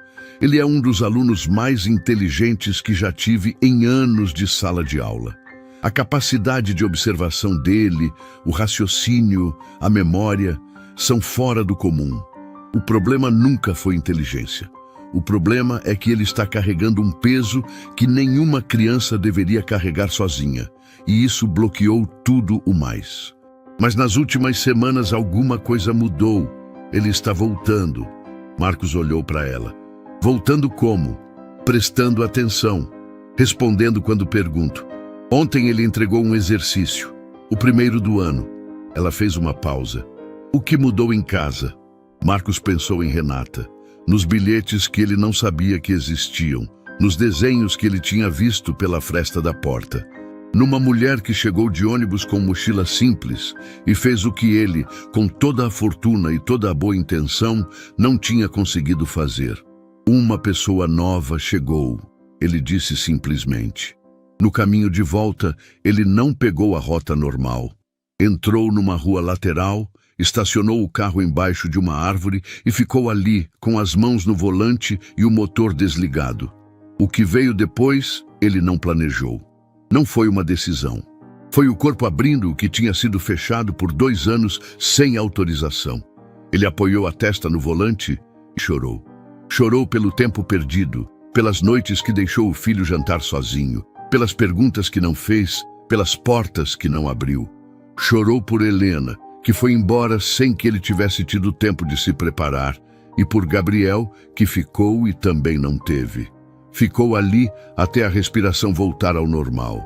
Speaker 1: Ele é um dos alunos mais inteligentes que já tive em anos de sala de aula. A capacidade de observação dele, o raciocínio, a memória, são fora do comum. O problema nunca foi inteligência. O problema é que ele está carregando um peso que nenhuma criança deveria carregar sozinha, e isso bloqueou tudo o mais. Mas nas últimas semanas alguma coisa mudou. Ele está voltando. Marcos olhou para ela. Voltando como? Prestando atenção. Respondendo quando pergunto. Ontem ele entregou um exercício. O primeiro do ano. Ela fez uma pausa. O que mudou em casa? Marcos pensou em Renata. Nos bilhetes que ele não sabia que existiam. Nos desenhos que ele tinha visto pela fresta da porta. Numa mulher que chegou de ônibus com mochila simples e fez o que ele, com toda a fortuna e toda a boa intenção, não tinha conseguido fazer. Uma pessoa nova chegou, ele disse simplesmente. No caminho de volta, ele não pegou a rota normal. Entrou numa rua lateral, estacionou o carro embaixo de uma árvore e ficou ali, com as mãos no volante e o motor desligado. O que veio depois, ele não planejou. Não foi uma decisão. Foi o corpo abrindo o que tinha sido fechado por 2 anos sem autorização. Ele apoiou a testa no volante e chorou. Chorou pelo tempo perdido, pelas noites que deixou o filho jantar sozinho, pelas perguntas que não fez, pelas portas que não abriu. Chorou por Helena, que foi embora sem que ele tivesse tido tempo de se preparar, e por Gabriel, que ficou e também não teve. Ficou ali até a respiração voltar ao normal.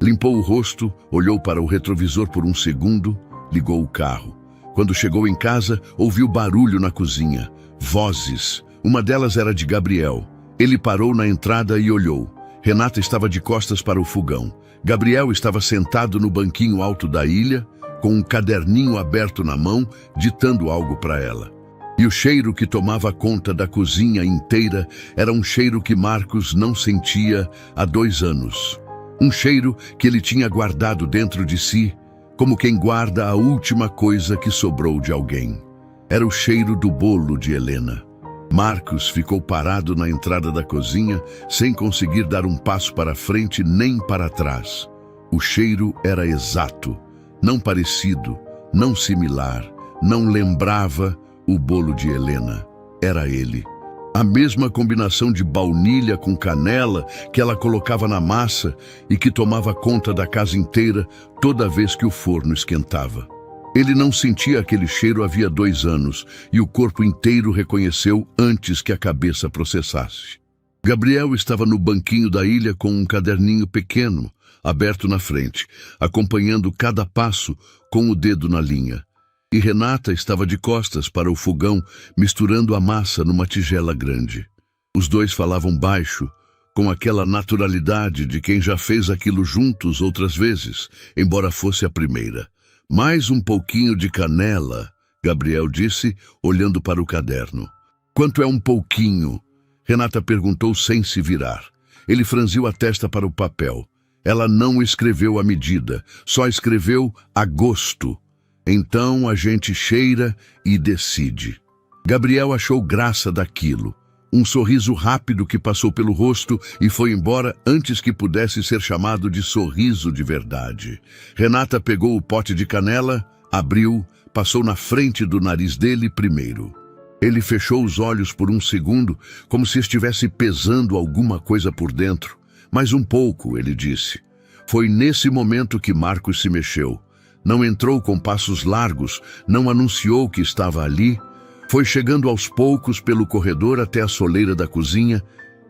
Speaker 1: Limpou o rosto, olhou para o retrovisor por um segundo, ligou o carro. Quando chegou em casa, ouviu barulho na cozinha. Vozes. Uma delas era de Gabriel. Ele parou na entrada e olhou. Renata estava de costas para o fogão. Gabriel estava sentado no banquinho alto da ilha, com um caderninho aberto na mão, ditando algo para ela. E o cheiro que tomava conta da cozinha inteira era um cheiro que Marcos não sentia há 2 anos. Um cheiro que ele tinha guardado dentro de si, como quem guarda a última coisa que sobrou de alguém. Era o cheiro do bolo de Helena. Marcos ficou parado na entrada da cozinha, sem conseguir dar um passo para frente nem para trás. O cheiro era exato, não parecido, não similar, não lembrava o bolo de Helena. Era ele. A mesma combinação de baunilha com canela que ela colocava na massa e que tomava conta da casa inteira toda vez que o forno esquentava. Ele não sentia aquele cheiro havia 2 anos e o corpo inteiro reconheceu antes que a cabeça processasse. Gabriel estava no banquinho da ilha com um caderninho pequeno, aberto na frente, acompanhando cada passo com o dedo na linha. E Renata estava de costas para o fogão, misturando a massa numa tigela grande. Os dois falavam baixo, com aquela naturalidade de quem já fez aquilo juntos outras vezes, embora fosse a primeira. Mais um pouquinho de canela, Gabriel disse, olhando para o caderno. Quanto é um pouquinho? Renata perguntou sem se virar. Ele franziu a testa para o papel. Ela não escreveu a medida, só escreveu a gosto. Então a gente cheira e decide. Gabriel achou graça daquilo. Um sorriso rápido que passou pelo rosto e foi embora antes que pudesse ser chamado de sorriso de verdade. Renata pegou o pote de canela, abriu, passou na frente do nariz dele primeiro. Ele fechou os olhos por um segundo, como se estivesse pesando alguma coisa por dentro. Mais um pouco, ele disse. Foi nesse momento que Marcos se mexeu. Não entrou com passos largos, não anunciou que estava ali. Foi chegando aos poucos pelo corredor até a soleira da cozinha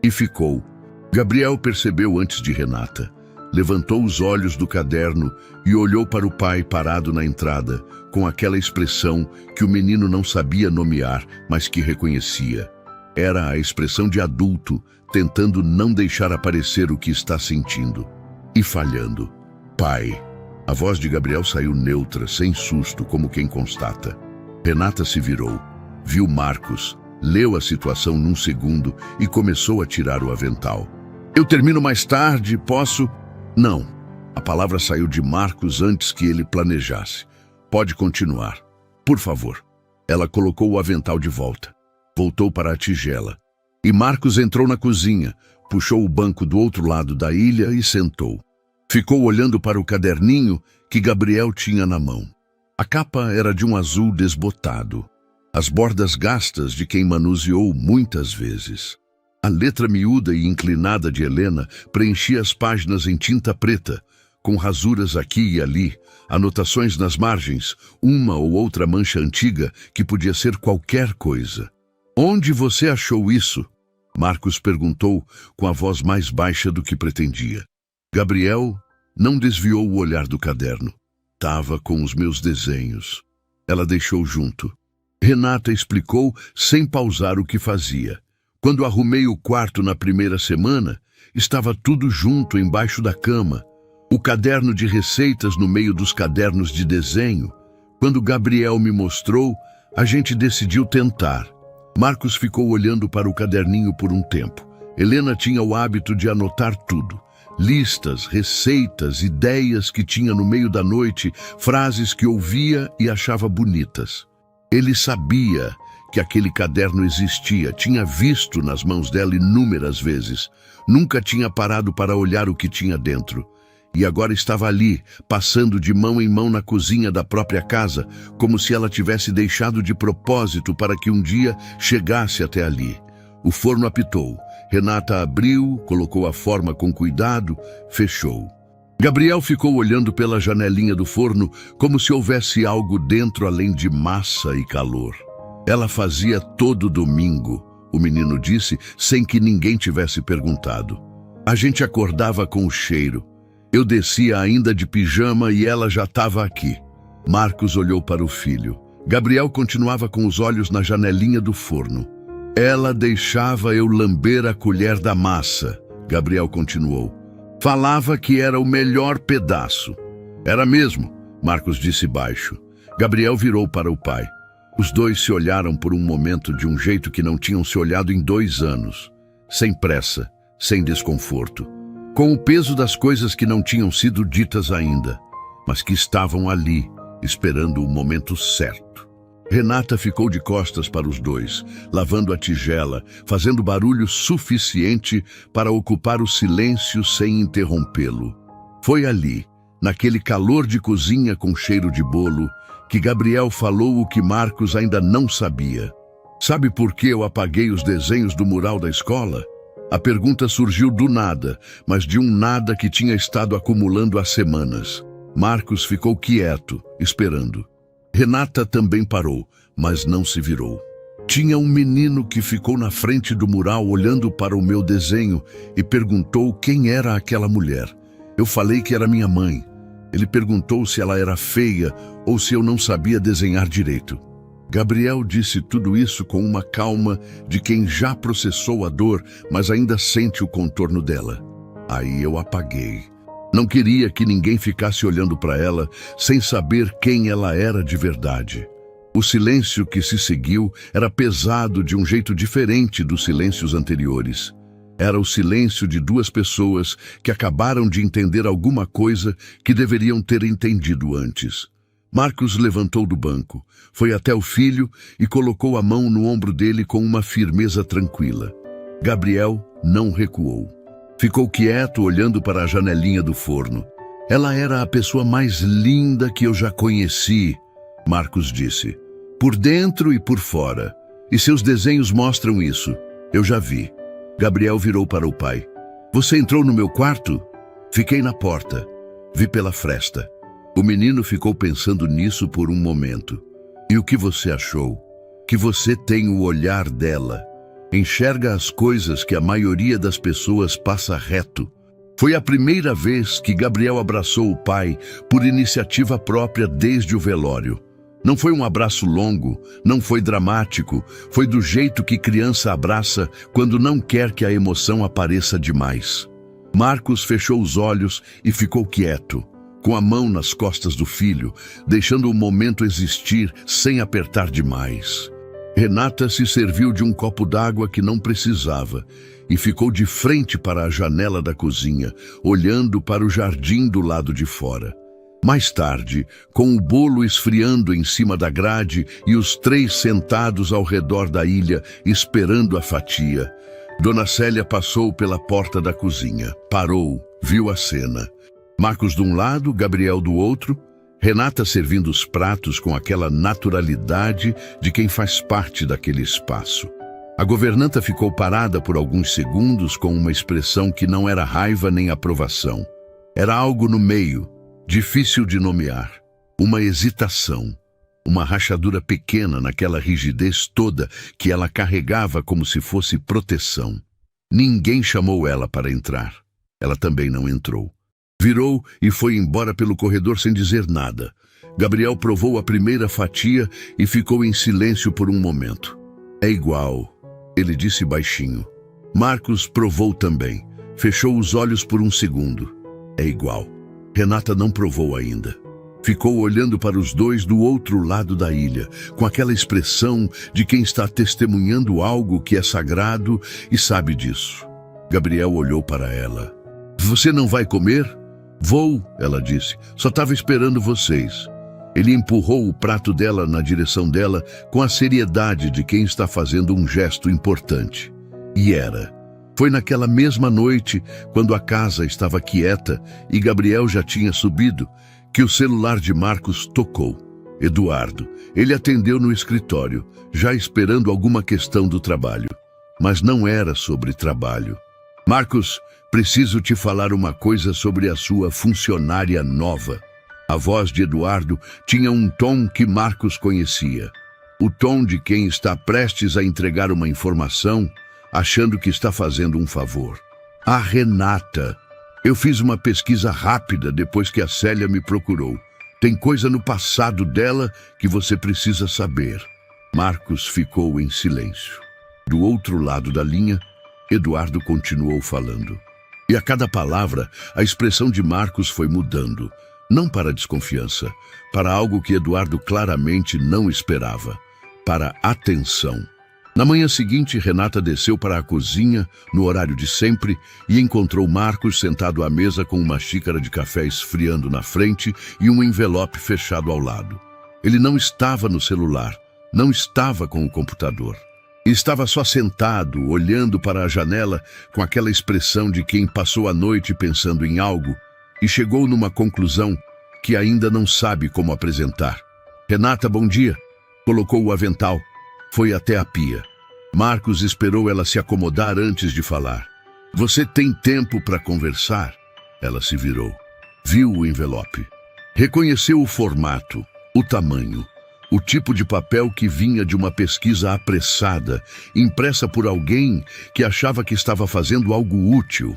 Speaker 1: e ficou. Gabriel percebeu antes de Renata. Levantou os olhos do caderno e olhou para o pai parado na entrada, com aquela expressão que o menino não sabia nomear, mas que reconhecia. Era a expressão de adulto, tentando não deixar aparecer o que está sentindo. E falhando. Pai. A voz de Gabriel saiu neutra, sem susto, como quem constata. Renata se virou, viu Marcos, leu a situação num segundo e começou a tirar o avental. Eu termino mais tarde, posso? Não. A palavra saiu de Marcos antes que ele planejasse. Pode continuar. Por favor. Ela colocou o avental de volta. Voltou para a tigela. E Marcos entrou na cozinha, puxou o banco do outro lado da ilha e sentou. Ficou olhando para o caderninho que Gabriel tinha na mão. A capa era de um azul desbotado. As bordas gastas de quem manuseou muitas vezes. A letra miúda e inclinada de Helena preenchia as páginas em tinta preta, com rasuras aqui e ali, anotações nas margens, uma ou outra mancha antiga que podia ser qualquer coisa. Onde você achou isso? Marcos perguntou com a voz mais baixa do que pretendia. Gabriel não desviou o olhar do caderno. Tava com os meus desenhos. Ela deixou junto. Renata explicou sem pausar o que fazia. Quando arrumei o quarto na primeira semana, estava tudo junto embaixo da cama. O caderno de receitas no meio dos cadernos de desenho. Quando Gabriel me mostrou, a gente decidiu tentar. Marcos ficou olhando para o caderninho por um tempo. Helena tinha o hábito de anotar tudo. Listas, receitas, ideias que tinha no meio da noite, frases que ouvia e achava bonitas. Ele sabia que aquele caderno existia, tinha visto nas mãos dela inúmeras vezes. Nunca tinha parado para olhar o que tinha dentro. E agora estava ali, passando de mão em mão na cozinha da própria casa, como se ela tivesse deixado de propósito para que um dia chegasse até ali. O forno apitou. Renata abriu, colocou a forma com cuidado, fechou. Gabriel ficou olhando pela janelinha do forno como se houvesse algo dentro além de massa e calor. Ela fazia todo domingo, o menino disse, sem que ninguém tivesse perguntado. A gente acordava com o cheiro. Eu descia ainda de pijama e ela já estava aqui. Marcos olhou para o filho. Gabriel continuava com os olhos na janelinha do forno. Ela deixava eu lamber a colher da massa, Gabriel continuou. Falava que era o melhor pedaço. Era mesmo, Marcos disse baixo. Gabriel virou para o pai. Os dois se olharam por um momento de um jeito que não tinham se olhado em 2 anos. Sem pressa, sem desconforto. Com o peso das coisas que não tinham sido ditas ainda, mas que estavam ali, esperando o momento certo. Renata ficou de costas para os dois, lavando a tigela, fazendo barulho suficiente para ocupar o silêncio sem interrompê-lo. Foi ali, naquele calor de cozinha com cheiro de bolo, que Gabriel falou o que Marcos ainda não sabia. Sabe por que eu apaguei os desenhos do mural da escola? A pergunta surgiu do nada, mas de um nada que tinha estado acumulando há semanas. Marcos ficou quieto, esperando. Renata também parou, mas não se virou. Tinha um menino que ficou na frente do mural olhando para o meu desenho e perguntou quem era aquela mulher. Eu falei que era minha mãe. Ele perguntou se ela era feia ou se eu não sabia desenhar direito. Gabriel disse tudo isso com uma calma de quem já processou a dor, mas ainda sente o contorno dela. Aí eu apaguei. Não queria que ninguém ficasse olhando para ela sem saber quem ela era de verdade. O silêncio que se seguiu era pesado de um jeito diferente dos silêncios anteriores. Era o silêncio de 2 pessoas que acabaram de entender alguma coisa que deveriam ter entendido antes. Marcos levantou do banco, foi até o filho e colocou a mão no ombro dele com uma firmeza tranquila. Gabriel não recuou. Ficou quieto olhando para a janelinha do forno. Ela era a pessoa mais linda que eu já conheci, Marcos disse. Por dentro e por fora. E seus desenhos mostram isso. Eu já vi. Gabriel virou para o pai. Você entrou no meu quarto? Fiquei na porta. Vi pela fresta. O menino ficou pensando nisso por um momento. E o que você achou? Que você tem o olhar dela. Enxerga as coisas que a maioria das pessoas passa reto. Foi a primeira vez que Gabriel abraçou o pai por iniciativa própria desde o velório. Não foi um abraço longo, não foi dramático, foi do jeito que criança abraça quando não quer que a emoção apareça demais. Marcos fechou os olhos e ficou quieto, com a mão nas costas do filho, deixando o momento existir sem apertar demais. Renata se serviu de um copo d'água que não precisava e ficou de frente para a janela da cozinha, olhando para o jardim do lado de fora. Mais tarde, com o bolo esfriando em cima da grade e os 3 sentados ao redor da ilha, esperando a fatia, Dona Célia passou pela porta da cozinha, parou, viu a cena. Marcos de um lado, Gabriel do outro, Renata servindo os pratos com aquela naturalidade de quem faz parte daquele espaço. A governanta ficou parada por alguns segundos com uma expressão que não era raiva nem aprovação. Era algo no meio, difícil de nomear. Uma hesitação, uma rachadura pequena naquela rigidez toda que ela carregava como se fosse proteção. Ninguém chamou ela para entrar. Ela também não entrou. Virou e foi embora pelo corredor sem dizer nada. Gabriel provou a primeira fatia e ficou em silêncio por um momento. É igual, ele disse baixinho. Marcos provou também. Fechou os olhos por um segundo. É igual. Renata não provou ainda. Ficou olhando para os dois do outro lado da ilha, com aquela expressão de quem está testemunhando algo que é sagrado e sabe disso. Gabriel olhou para ela. Você não vai comer? Vou, ela disse. Só estava esperando vocês. Ele empurrou o prato dela na direção dela com a seriedade de quem está fazendo um gesto importante. E era. Foi naquela mesma noite, quando a casa estava quieta e Gabriel já tinha subido, que o celular de Marcos tocou. Eduardo. Ele atendeu no escritório, já esperando alguma questão do trabalho. Mas não era sobre trabalho. Marcos, preciso te falar uma coisa sobre a sua funcionária nova. A voz de Eduardo tinha um tom que Marcos conhecia. O tom de quem está prestes a entregar uma informação, achando que está fazendo um favor. A Renata. Eu fiz uma pesquisa rápida depois que a Célia me procurou. Tem coisa no passado dela que você precisa saber. Marcos ficou em silêncio. Do outro lado da linha, Eduardo continuou falando. E a cada palavra, a expressão de Marcos foi mudando. Não para desconfiança, para algo que Eduardo claramente não esperava. Para atenção. Na manhã seguinte, Renata desceu para a cozinha, no horário de sempre, e encontrou Marcos sentado à mesa com uma xícara de café esfriando na frente e um envelope fechado ao lado. Ele não estava no celular, não estava com o computador. Estava só sentado, olhando para a janela, com aquela expressão de quem passou a noite pensando em algo e chegou numa conclusão que ainda não sabe como apresentar. Renata, bom dia. Colocou o avental. Foi até a pia. Marcos esperou ela se acomodar antes de falar. Você tem tempo para conversar? Ela se virou. Viu o envelope. Reconheceu o formato, o tamanho, o tipo de papel que vinha de uma pesquisa apressada, impressa por alguém que achava que estava fazendo algo útil.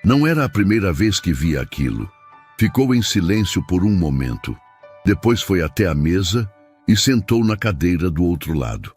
Speaker 1: Não era a primeira vez que via aquilo. Ficou em silêncio por um momento. Depois foi até a mesa e sentou na cadeira do outro lado.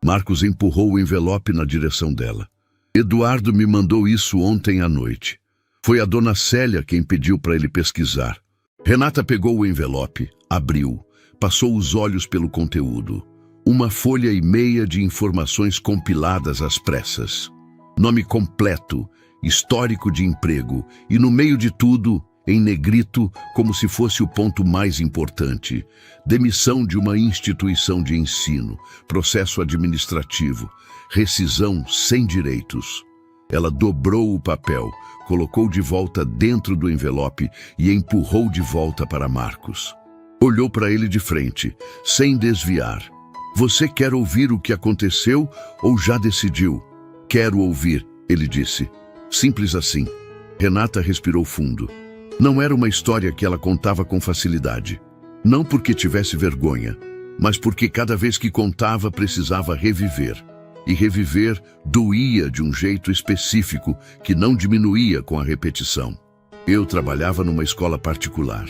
Speaker 1: Marcos empurrou o envelope na direção dela. Eduardo me mandou isso ontem à noite. Foi a dona Célia quem pediu para ele pesquisar. Renata pegou o envelope, abriu, passou os olhos pelo conteúdo. Uma folha e meia de informações compiladas às pressas. Nome completo, histórico de emprego e no meio de tudo, em negrito, como se fosse o ponto mais importante. Demissão de uma instituição de ensino, processo administrativo, rescisão sem direitos. Ela dobrou o papel, colocou de volta dentro do envelope e empurrou de volta para Marcos. Olhou para ele de frente, sem desviar. Você quer ouvir o que aconteceu ou já decidiu? Quero ouvir, ele disse. Simples assim. Renata respirou fundo. Não era uma história que ela contava com facilidade. Não porque tivesse vergonha, mas porque cada vez que contava precisava reviver. E reviver doía de um jeito específico que não diminuía com a repetição. Eu trabalhava numa escola particular.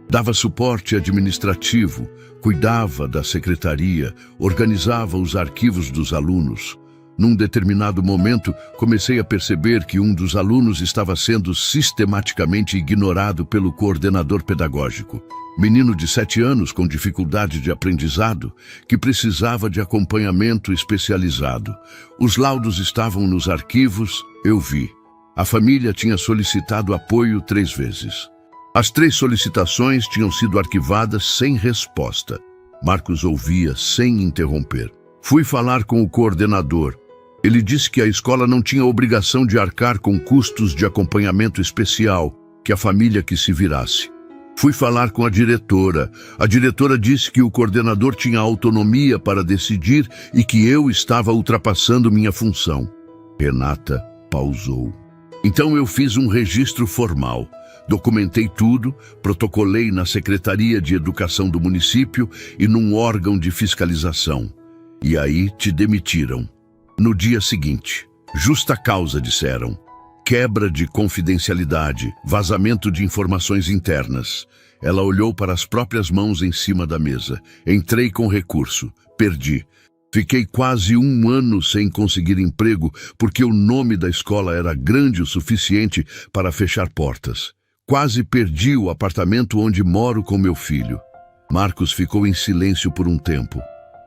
Speaker 1: Dava suporte administrativo, cuidava da secretaria, organizava os arquivos dos alunos. Num determinado momento, comecei a perceber que um dos alunos estava sendo sistematicamente ignorado pelo coordenador pedagógico. Menino de 7 anos com dificuldade de aprendizado, que precisava de acompanhamento especializado. Os laudos estavam nos arquivos, eu vi. A família tinha solicitado apoio 3 vezes. As 3 solicitações tinham sido arquivadas sem resposta. Marcos ouvia sem interromper. Fui falar com o coordenador. Ele disse que a escola não tinha obrigação de arcar com custos de acompanhamento especial, que a família que se virasse. Fui falar com a diretora. A diretora disse que o coordenador tinha autonomia para decidir e que eu estava ultrapassando minha função. Renata pausou. Então eu fiz um registro formal. Documentei tudo, protocolei na Secretaria de Educação do município e num órgão de fiscalização. E aí te demitiram. No dia seguinte, justa causa, disseram. Quebra de confidencialidade, vazamento de informações internas. Ela olhou para as próprias mãos em cima da mesa. Entrei com recurso. Perdi. Fiquei quase 1 ano sem conseguir emprego porque o nome da escola era grande o suficiente para fechar portas. Quase perdi o apartamento onde moro com meu filho. Marcos ficou em silêncio por um tempo.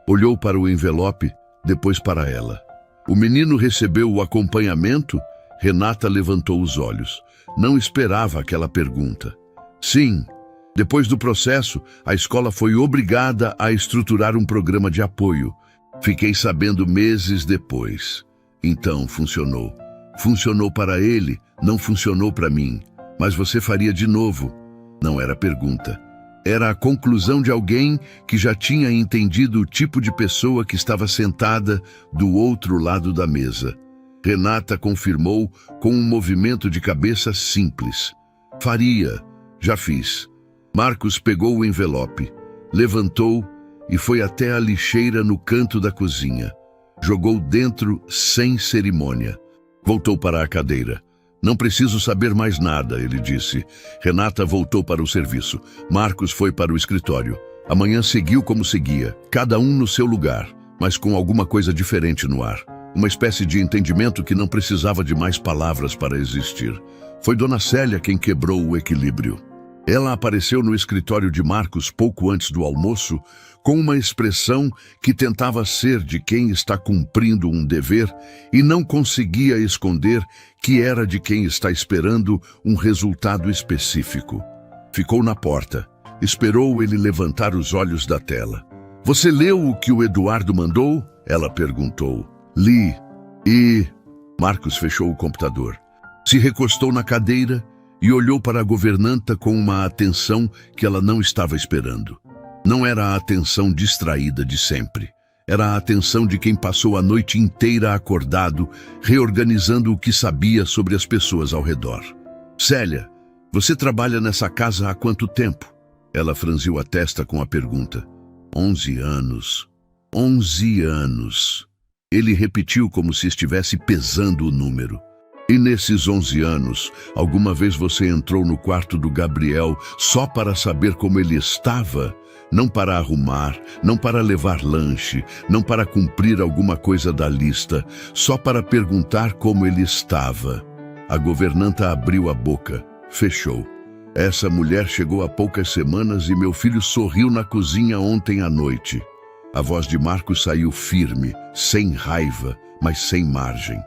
Speaker 1: Olhou para o envelope, depois para ela. O menino recebeu o acompanhamento? Renata levantou os olhos. Não esperava aquela pergunta. Sim. Depois do processo, a escola foi obrigada a estruturar um programa de apoio. Fiquei sabendo meses depois. Então funcionou. Funcionou para ele, não funcionou para mim. Mas você faria de novo? Não era pergunta. Era a conclusão de alguém que já tinha entendido o tipo de pessoa que estava sentada do outro lado da mesa. Renata confirmou com um movimento de cabeça simples. Faria. Já fiz. Marcos pegou o envelope, levantou e foi até a lixeira no canto da cozinha. Jogou dentro sem cerimônia. Voltou para a cadeira. Não preciso saber mais nada, ele disse. Renata voltou para o serviço. Marcos foi para o escritório. A manhã seguiu como seguia, cada um no seu lugar, mas com alguma coisa diferente no ar. Uma espécie de entendimento que não precisava de mais palavras para existir. Foi Dona Célia quem quebrou o equilíbrio. Ela apareceu no escritório de Marcos pouco antes do almoço, com uma expressão que tentava ser de quem está cumprindo um dever e não conseguia esconder que era de quem está esperando um resultado específico. Ficou na porta, esperou ele levantar os olhos da tela. Você leu o que o Eduardo mandou? Ela perguntou. Li. E... Marcos fechou o computador. Se recostou na cadeira e olhou para a governanta com uma atenção que ela não estava esperando. Não era a atenção distraída de sempre. Era a atenção de quem passou a noite inteira acordado, reorganizando o que sabia sobre as pessoas ao redor. Célia, você trabalha nessa casa há quanto tempo? Ela franziu a testa com a pergunta. 11 anos. 11 anos. Ele repetiu como se estivesse pesando o número. E nesses 11 anos, alguma vez você entrou no quarto do Gabriel só para saber como ele estava? Não para arrumar, não para levar lanche, não para cumprir alguma coisa da lista, só para perguntar como ele estava. A governanta abriu a boca, fechou. Essa mulher chegou há poucas semanas e meu filho sorriu na cozinha ontem à noite. A voz de Marcos saiu firme, sem raiva, mas sem margem.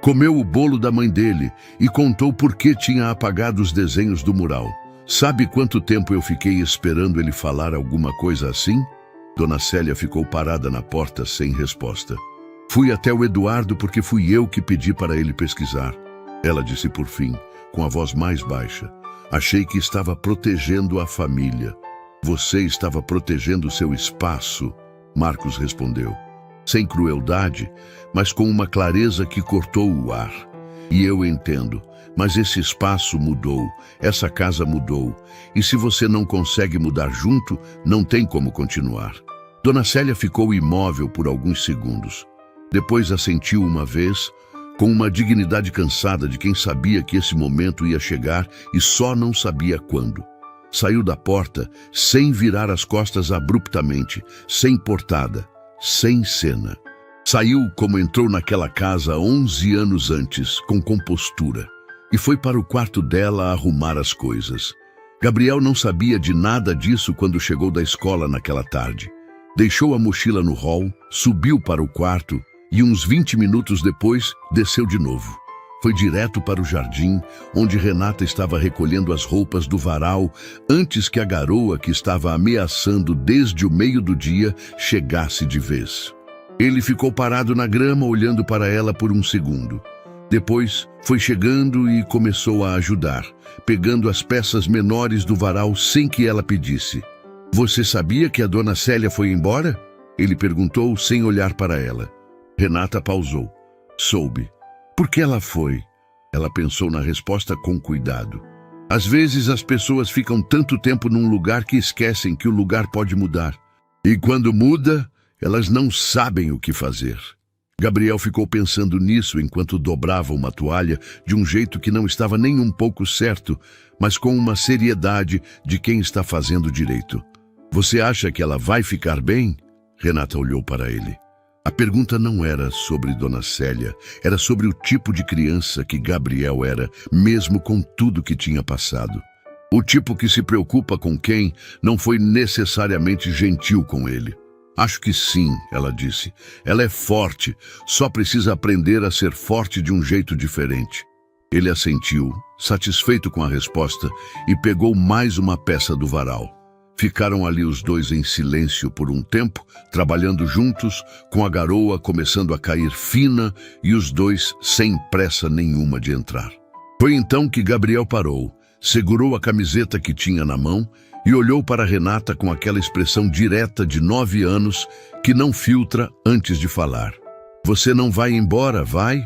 Speaker 1: Comeu o bolo da mãe dele e contou por que tinha apagado os desenhos do mural. Sabe quanto tempo eu fiquei esperando ele falar alguma coisa assim? Dona Célia ficou parada na porta sem resposta. Fui até o Eduardo porque fui eu que pedi para ele pesquisar. Ela disse por fim, com a voz mais baixa. Achei que estava protegendo a família. Você estava protegendo seu espaço, Marcos respondeu. Sem crueldade, mas com uma clareza que cortou o ar. E eu entendo, mas esse espaço mudou, essa casa mudou, e se você não consegue mudar junto, não tem como continuar. Dona Célia ficou imóvel por alguns segundos. Depois assentiu uma vez, com uma dignidade cansada de quem sabia que esse momento ia chegar e só não sabia quando. Saiu da porta sem virar as costas abruptamente, sem portada, sem cena. Saiu como entrou naquela casa 11 anos antes, com compostura, e foi para o quarto dela arrumar as coisas. Gabriel não sabia de nada disso quando chegou da escola naquela tarde. Deixou a mochila no hall, subiu para o quarto e uns 20 minutos depois desceu de novo. Foi direto para o jardim, onde Renata estava recolhendo as roupas do varal antes que a garoa que estava ameaçando desde o meio do dia chegasse de vez. Ele ficou parado na grama olhando para ela por um segundo. Depois foi chegando e começou a ajudar, pegando as peças menores do varal sem que ela pedisse. Você sabia que a Dona Célia foi embora? Ele perguntou sem olhar para ela. Renata pausou. Soube. Por que ela foi? Ela pensou na resposta com cuidado. Às vezes as pessoas ficam tanto tempo num lugar que esquecem que o lugar pode mudar. E quando muda, elas não sabem o que fazer. Gabriel ficou pensando nisso enquanto dobrava uma toalha de um jeito que não estava nem um pouco certo, mas com uma seriedade de quem está fazendo direito. Você acha que ela vai ficar bem? Renata olhou para ele. A pergunta não era sobre Dona Célia, era sobre o tipo de criança que Gabriel era, mesmo com tudo que tinha passado. O tipo que se preocupa com quem não foi necessariamente gentil com ele. Acho que sim, ela disse. Ela é forte, só precisa aprender a ser forte de um jeito diferente. Ele assentiu, satisfeito com a resposta, e pegou mais uma peça do varal. Ficaram ali os dois em silêncio por um tempo, trabalhando juntos, com a garoa começando a cair fina e os dois sem pressa nenhuma de entrar. Foi então que Gabriel parou, segurou a camiseta que tinha na mão e olhou para Renata com aquela expressão direta de 9 anos que não filtra antes de falar. Você não vai embora, vai?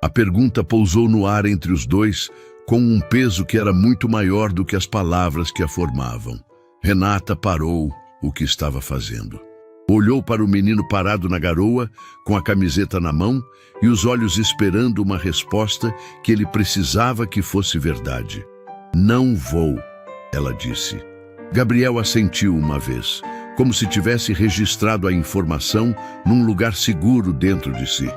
Speaker 1: A pergunta pousou no ar entre os dois com um peso que era muito maior do que as palavras que a formavam. Renata parou o que estava fazendo. Olhou para o menino parado na garoa, com a camiseta na mão e os olhos esperando uma resposta que ele precisava que fosse verdade. Não vou, ela disse. Gabriel assentiu uma vez, como se tivesse registrado a informação num lugar seguro dentro de si.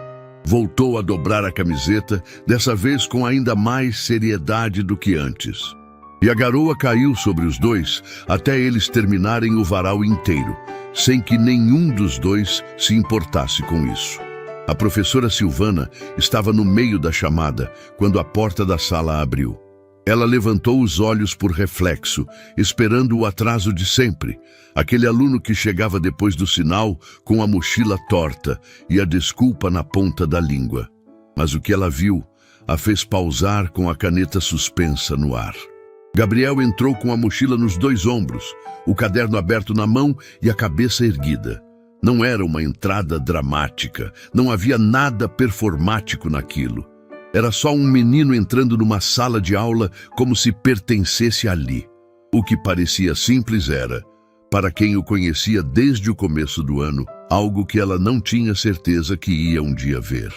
Speaker 1: Voltou a dobrar a camiseta, dessa vez com ainda mais seriedade do que antes. E a garoa caiu sobre os dois até eles terminarem o varal inteiro, sem que nenhum dos dois se importasse com isso. A professora Silvana estava no meio da chamada quando a porta da sala abriu. Ela levantou os olhos por reflexo, esperando o atraso de sempre, aquele aluno que chegava depois do sinal com a mochila torta e a desculpa na ponta da língua. Mas o que ela viu a fez pausar com a caneta suspensa no ar. Gabriel entrou com a mochila nos 2 ombros, o caderno aberto na mão e a cabeça erguida. Não era uma entrada dramática, não havia nada performático naquilo. Era só um menino entrando numa sala de aula como se pertencesse ali. O que parecia simples era, para quem o conhecia desde o começo do ano, algo que ela não tinha certeza que ia um dia ver.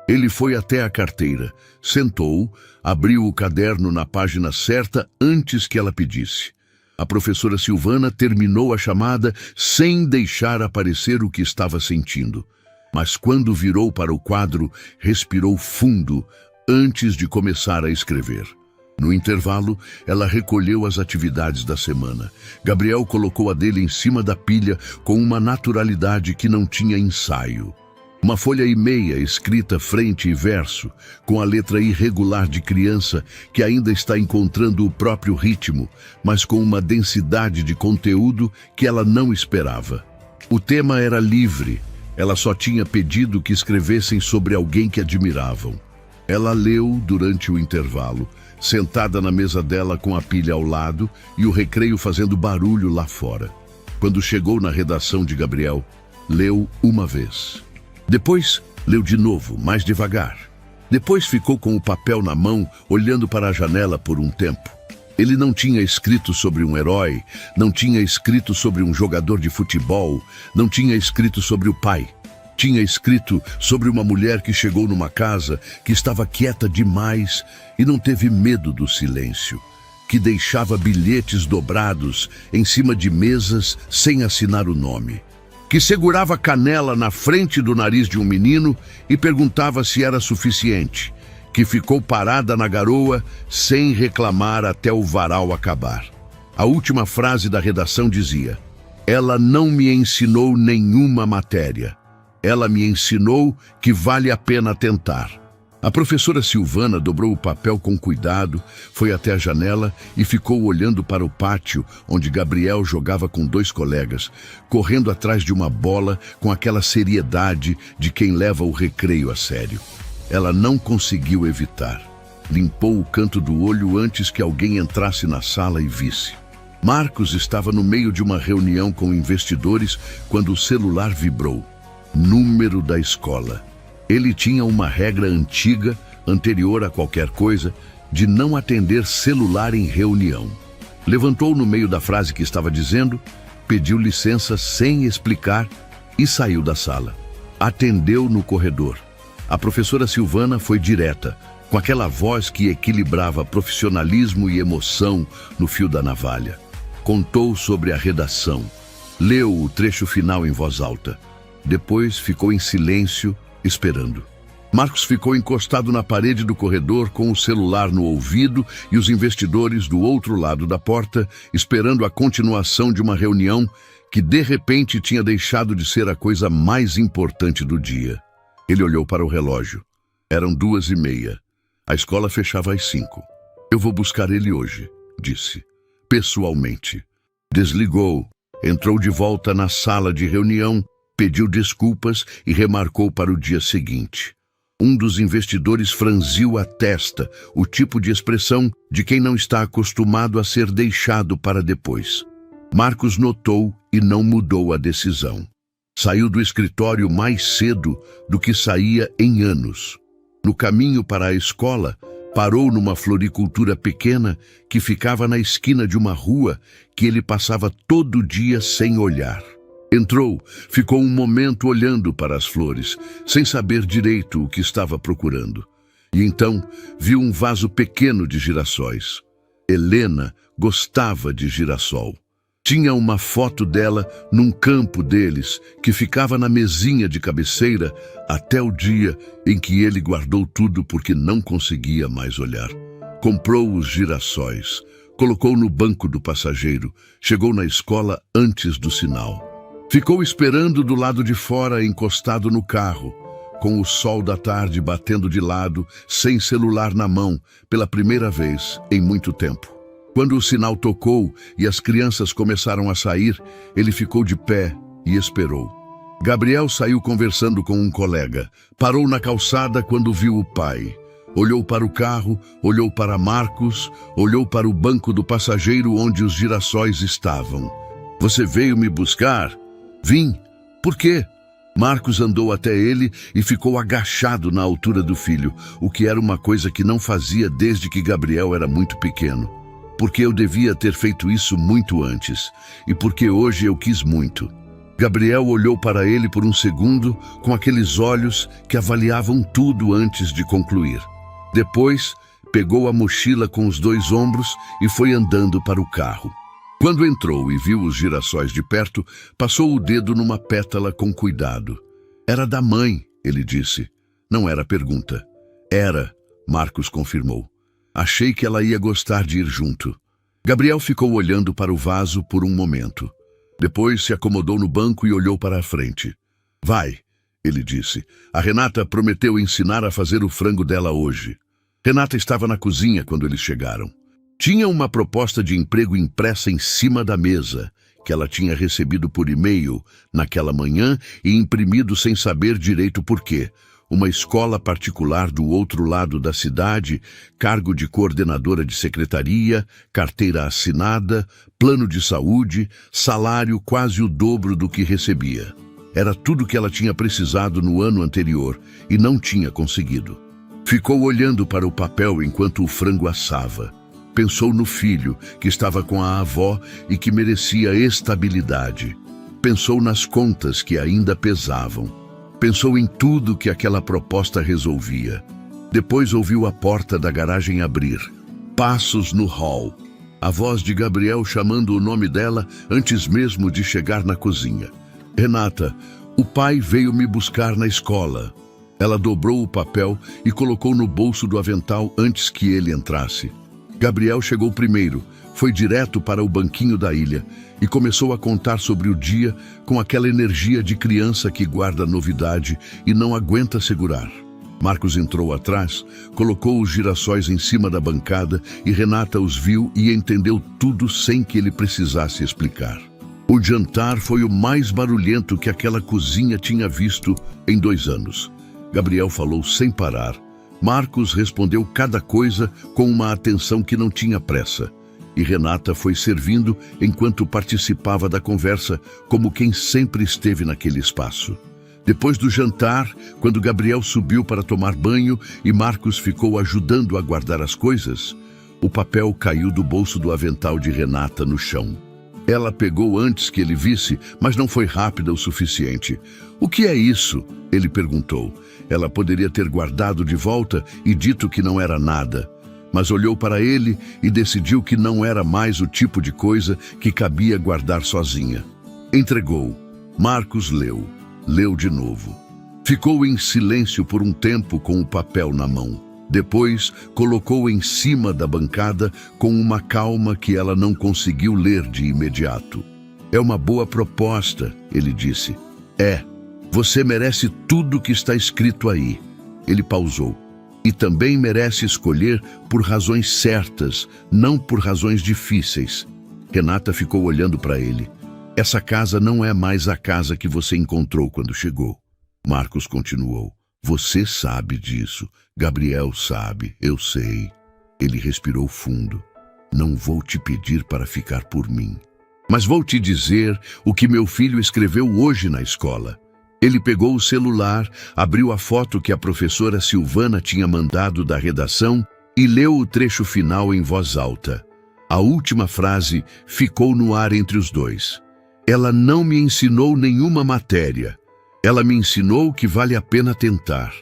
Speaker 1: Ele foi até a carteira, sentou, abriu o caderno na página certa antes que ela pedisse. A professora Silvana terminou a chamada sem deixar aparecer o que estava sentindo. Mas quando virou para o quadro, respirou fundo antes de começar a escrever. No intervalo, ela recolheu as atividades da semana. Gabriel colocou a dele em cima da pilha com uma naturalidade que não tinha ensaio. Uma folha e meia escrita frente e verso, com a letra irregular de criança que ainda está encontrando o próprio ritmo, mas com uma densidade de conteúdo que ela não esperava. O tema era livre. Ela só tinha pedido que escrevessem sobre alguém que admiravam. Ela leu durante o intervalo, sentada na mesa dela com a pilha ao lado e o recreio fazendo barulho lá fora. Quando chegou na redação de Gabriel, leu uma vez. Depois, leu de novo, mais devagar. Depois ficou com o papel na mão, olhando para a janela por um tempo. Ele não tinha escrito sobre um herói, não tinha escrito sobre um jogador de futebol, não tinha escrito sobre o pai. Tinha escrito sobre uma mulher que chegou numa casa que estava quieta demais e não teve medo do silêncio, que deixava bilhetes dobrados em cima de mesas sem assinar o nome, que segurava canela na frente do nariz de um menino e perguntava se era suficiente, que ficou parada na garoa sem reclamar até o varal acabar. A última frase da redação dizia: ela não me ensinou nenhuma matéria. Ela me ensinou que vale a pena tentar. A professora Silvana dobrou o papel com cuidado, foi até a janela e ficou olhando para o pátio onde Gabriel jogava com 2 colegas, correndo atrás de uma bola com aquela seriedade de quem leva o recreio a sério. Ela não conseguiu evitar. Limpou o canto do olho antes que alguém entrasse na sala e visse. Marcos estava no meio de uma reunião com investidores quando o celular vibrou. Número da escola. Ele tinha uma regra antiga, anterior a qualquer coisa, de não atender celular em reunião. Levantou no meio da frase que estava dizendo, pediu licença sem explicar e saiu da sala. Atendeu no corredor. A professora Silvana foi direta, com aquela voz que equilibrava profissionalismo e emoção no fio da navalha. Contou sobre a redação. Leu o trecho final em voz alta. Depois ficou em silêncio, esperando. Marcos ficou encostado na parede do corredor com o celular no ouvido e os investidores do outro lado da porta, esperando a continuação de uma reunião que de repente tinha deixado de ser a coisa mais importante do dia. Ele olhou para o relógio. Eram 2h30. A escola fechava às 5. Eu vou buscar ele hoje, disse, pessoalmente. Desligou, entrou de volta na sala de reunião, pediu desculpas e remarcou para o dia seguinte. Um dos investidores franziu a testa, o tipo de expressão de quem não está acostumado a ser deixado para depois. Marcos notou e não mudou a decisão. Saiu do escritório mais cedo do que saía em anos. No caminho para a escola, parou numa floricultura pequena que ficava na esquina de uma rua que ele passava todo dia sem olhar. Entrou, ficou um momento olhando para as flores, sem saber direito o que estava procurando. E então viu um vaso pequeno de girassóis. Helena gostava de girassol. Tinha uma foto dela num campo deles, que ficava na mesinha de cabeceira até o dia em que ele guardou tudo porque não conseguia mais olhar. Comprou os girassóis, colocou no banco do passageiro, chegou na escola antes do sinal. Ficou esperando do lado de fora, encostado no carro, com o sol da tarde batendo de lado, sem celular na mão, pela primeira vez em muito tempo. Quando o sinal tocou e as crianças começaram a sair, ele ficou de pé e esperou. Gabriel saiu conversando com um colega. Parou na calçada quando viu o pai. Olhou para o carro, olhou para Marcos, olhou para o banco do passageiro onde os girassóis estavam. "Você veio me buscar?" "Vim. Por quê?" Marcos andou até ele e ficou agachado na altura do filho, o que era uma coisa que não fazia desde que Gabriel era muito pequeno. "Porque eu devia ter feito isso muito antes, e porque hoje eu quis muito." Gabriel olhou para ele por um segundo com aqueles olhos que avaliavam tudo antes de concluir. Depois, pegou a mochila com os 2 ombros e foi andando para o carro. Quando entrou e viu os girassóis de perto, passou o dedo numa pétala com cuidado. "Era da mãe", ele disse. Não era pergunta. "Era", Marcos confirmou. "Achei que ela ia gostar de ir junto." Gabriel ficou olhando para o vaso por um momento. Depois se acomodou no banco e olhou para a frente. "Vai", ele disse. "A Renata prometeu ensinar a fazer o frango dela hoje." Renata estava na cozinha quando eles chegaram. Tinha uma proposta de emprego impressa em cima da mesa, que ela tinha recebido por e-mail naquela manhã e imprimido sem saber direito por quê. Uma escola particular do outro lado da cidade, cargo de coordenadora de secretaria, carteira assinada, plano de saúde, salário quase o dobro do que recebia. Era tudo que ela tinha precisado no ano anterior e não tinha conseguido. Ficou olhando para o papel enquanto o frango assava. Pensou no filho, que estava com a avó e que merecia estabilidade. Pensou nas contas que ainda pesavam. Pensou em tudo que aquela proposta resolvia. Depois ouviu a porta da garagem abrir. Passos no hall. A voz de Gabriel chamando o nome dela antes mesmo de chegar na cozinha. "Renata, o pai veio me buscar na escola." Ela dobrou o papel e colocou no bolso do avental antes que ele entrasse. Gabriel chegou primeiro, foi direto para o banquinho da ilha e começou a contar sobre o dia com aquela energia de criança que guarda novidade e não aguenta segurar. Marcos entrou atrás, colocou os girassóis em cima da bancada e Renata os viu e entendeu tudo sem que ele precisasse explicar. O jantar foi o mais barulhento que aquela cozinha tinha visto em 2 anos. Gabriel falou sem parar. Marcos respondeu cada coisa com uma atenção que não tinha pressa. E Renata foi servindo enquanto participava da conversa como quem sempre esteve naquele espaço. Depois do jantar, quando Gabriel subiu para tomar banho e Marcos ficou ajudando a guardar as coisas, o papel caiu do bolso do avental de Renata no chão. Ela pegou antes que ele visse, mas não foi rápida o suficiente. "O que é isso?" ele perguntou. Ela poderia ter guardado de volta e dito que não era nada, mas olhou para ele e decidiu que não era mais o tipo de coisa que cabia guardar sozinha. Entregou. Marcos leu. Leu de novo. Ficou em silêncio por um tempo com o papel na mão. Depois, colocou em cima da bancada com uma calma que ela não conseguiu ler de imediato. "É uma boa proposta", ele disse. "É. Você merece tudo que está escrito aí." Ele pausou. "E também merece escolher por razões certas, não por razões difíceis." Renata ficou olhando para ele. Essa casa não é mais a casa que você encontrou quando chegou. Marcos continuou. Você sabe disso. Gabriel sabe. Eu sei. Ele respirou fundo. Não vou te pedir para ficar por mim. Mas vou te dizer o que meu filho escreveu hoje na escola. Ele pegou o celular, abriu a foto que a professora Silvana tinha mandado da redação e leu o trecho final em voz alta. A última frase ficou no ar entre os dois. Ela não me ensinou nenhuma matéria. Ela me ensinou que vale a pena tentar.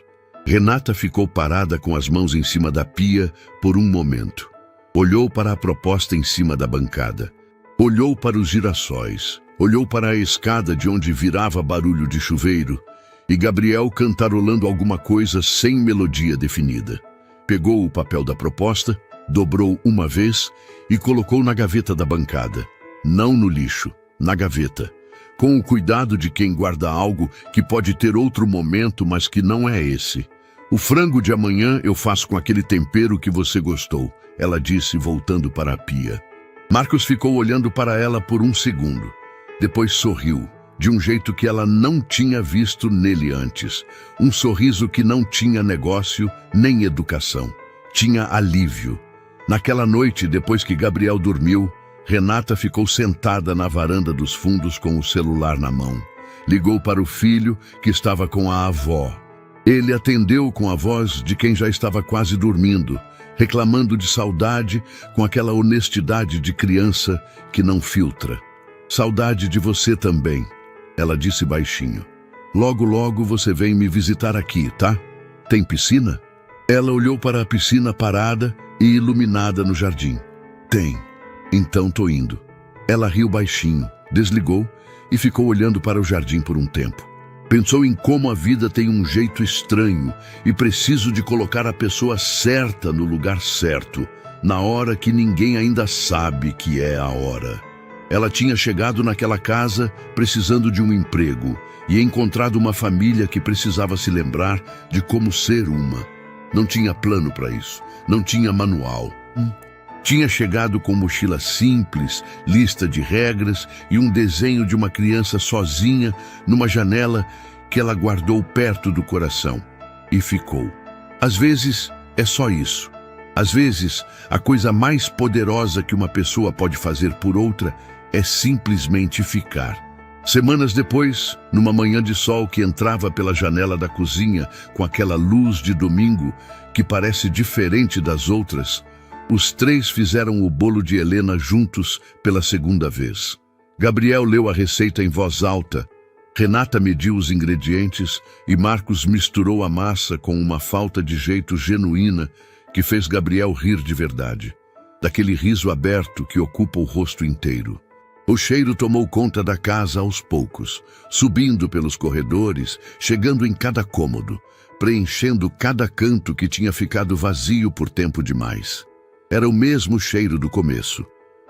Speaker 1: Renata ficou parada com as mãos em cima da pia por um momento. Olhou para a proposta em cima da bancada. Olhou para os girassóis. Olhou para a escada de onde virava barulho de chuveiro e Gabriel cantarolando alguma coisa sem melodia definida. Pegou o papel da proposta, dobrou uma vez e colocou na gaveta da bancada. Não no lixo, na gaveta. Com o cuidado de quem guarda algo que pode ter outro momento, mas que não é esse. O frango de amanhã eu faço com aquele tempero que você gostou, ela disse voltando para a pia. Marcos ficou olhando para ela por um segundo. Depois sorriu, de um jeito que ela não tinha visto nele antes. Um sorriso que não tinha negócio nem educação. Tinha alívio. Naquela noite, depois que Gabriel dormiu, Renata ficou sentada na varanda dos fundos com o celular na mão. Ligou para o filho, que estava com a avó. Ele atendeu com a voz de quem já estava quase dormindo, reclamando de saudade com aquela honestidade de criança que não filtra. Saudade de você também, ela disse baixinho. Logo, logo você vem me visitar aqui, tá? Tem piscina? Ela olhou para a piscina parada e iluminada no jardim. Tem. Então tô indo. Ela riu baixinho, desligou e ficou olhando para o jardim por um tempo. Pensou em como a vida tem um jeito estranho e preciso de colocar a pessoa certa no lugar certo, na hora que ninguém ainda sabe que é a hora. Ela tinha chegado naquela casa precisando de um emprego e encontrado uma família que precisava se lembrar de como ser uma. Não tinha plano para isso, não tinha manual. Tinha chegado com mochila simples, lista de regras e um desenho de uma criança sozinha numa janela que ela guardou perto do coração. E ficou. Às vezes é só isso. Às vezes, a coisa mais poderosa que uma pessoa pode fazer por outra é simplesmente ficar. Semanas depois, numa manhã de sol que entrava pela janela da cozinha com aquela luz de domingo que parece diferente das outras, os três fizeram o bolo de Helena juntos pela segunda vez. Gabriel leu a receita em voz alta, Renata mediu os ingredientes e Marcos misturou a massa com uma falta de jeito genuína que fez Gabriel rir de verdade, daquele riso aberto que ocupa o rosto inteiro. O cheiro tomou conta da casa aos poucos, subindo pelos corredores, chegando em cada cômodo, preenchendo cada canto que tinha ficado vazio por tempo demais. Era o mesmo cheiro do começo,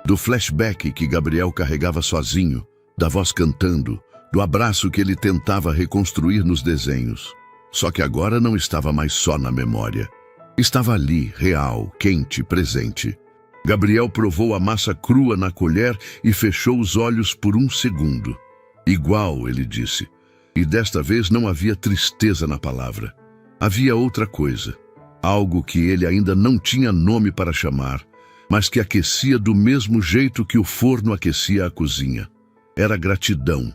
Speaker 1: do flashback que Gabriel carregava sozinho, da voz cantando, do abraço que ele tentava reconstruir nos desenhos. Só que agora não estava mais só na memória. Estava ali, real, quente, presente. Gabriel provou a massa crua na colher e fechou os olhos por um segundo. Igual, ele disse. E desta vez não havia tristeza na palavra. Havia outra coisa. Algo que ele ainda não tinha nome para chamar, mas que aquecia do mesmo jeito que o forno aquecia a cozinha. Era gratidão.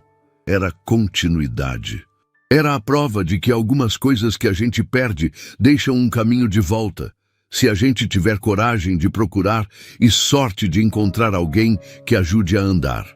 Speaker 1: Era continuidade. Era a prova de que algumas coisas que a gente perde deixam um caminho de volta, se a gente tiver coragem de procurar e sorte de encontrar alguém que ajude a andar.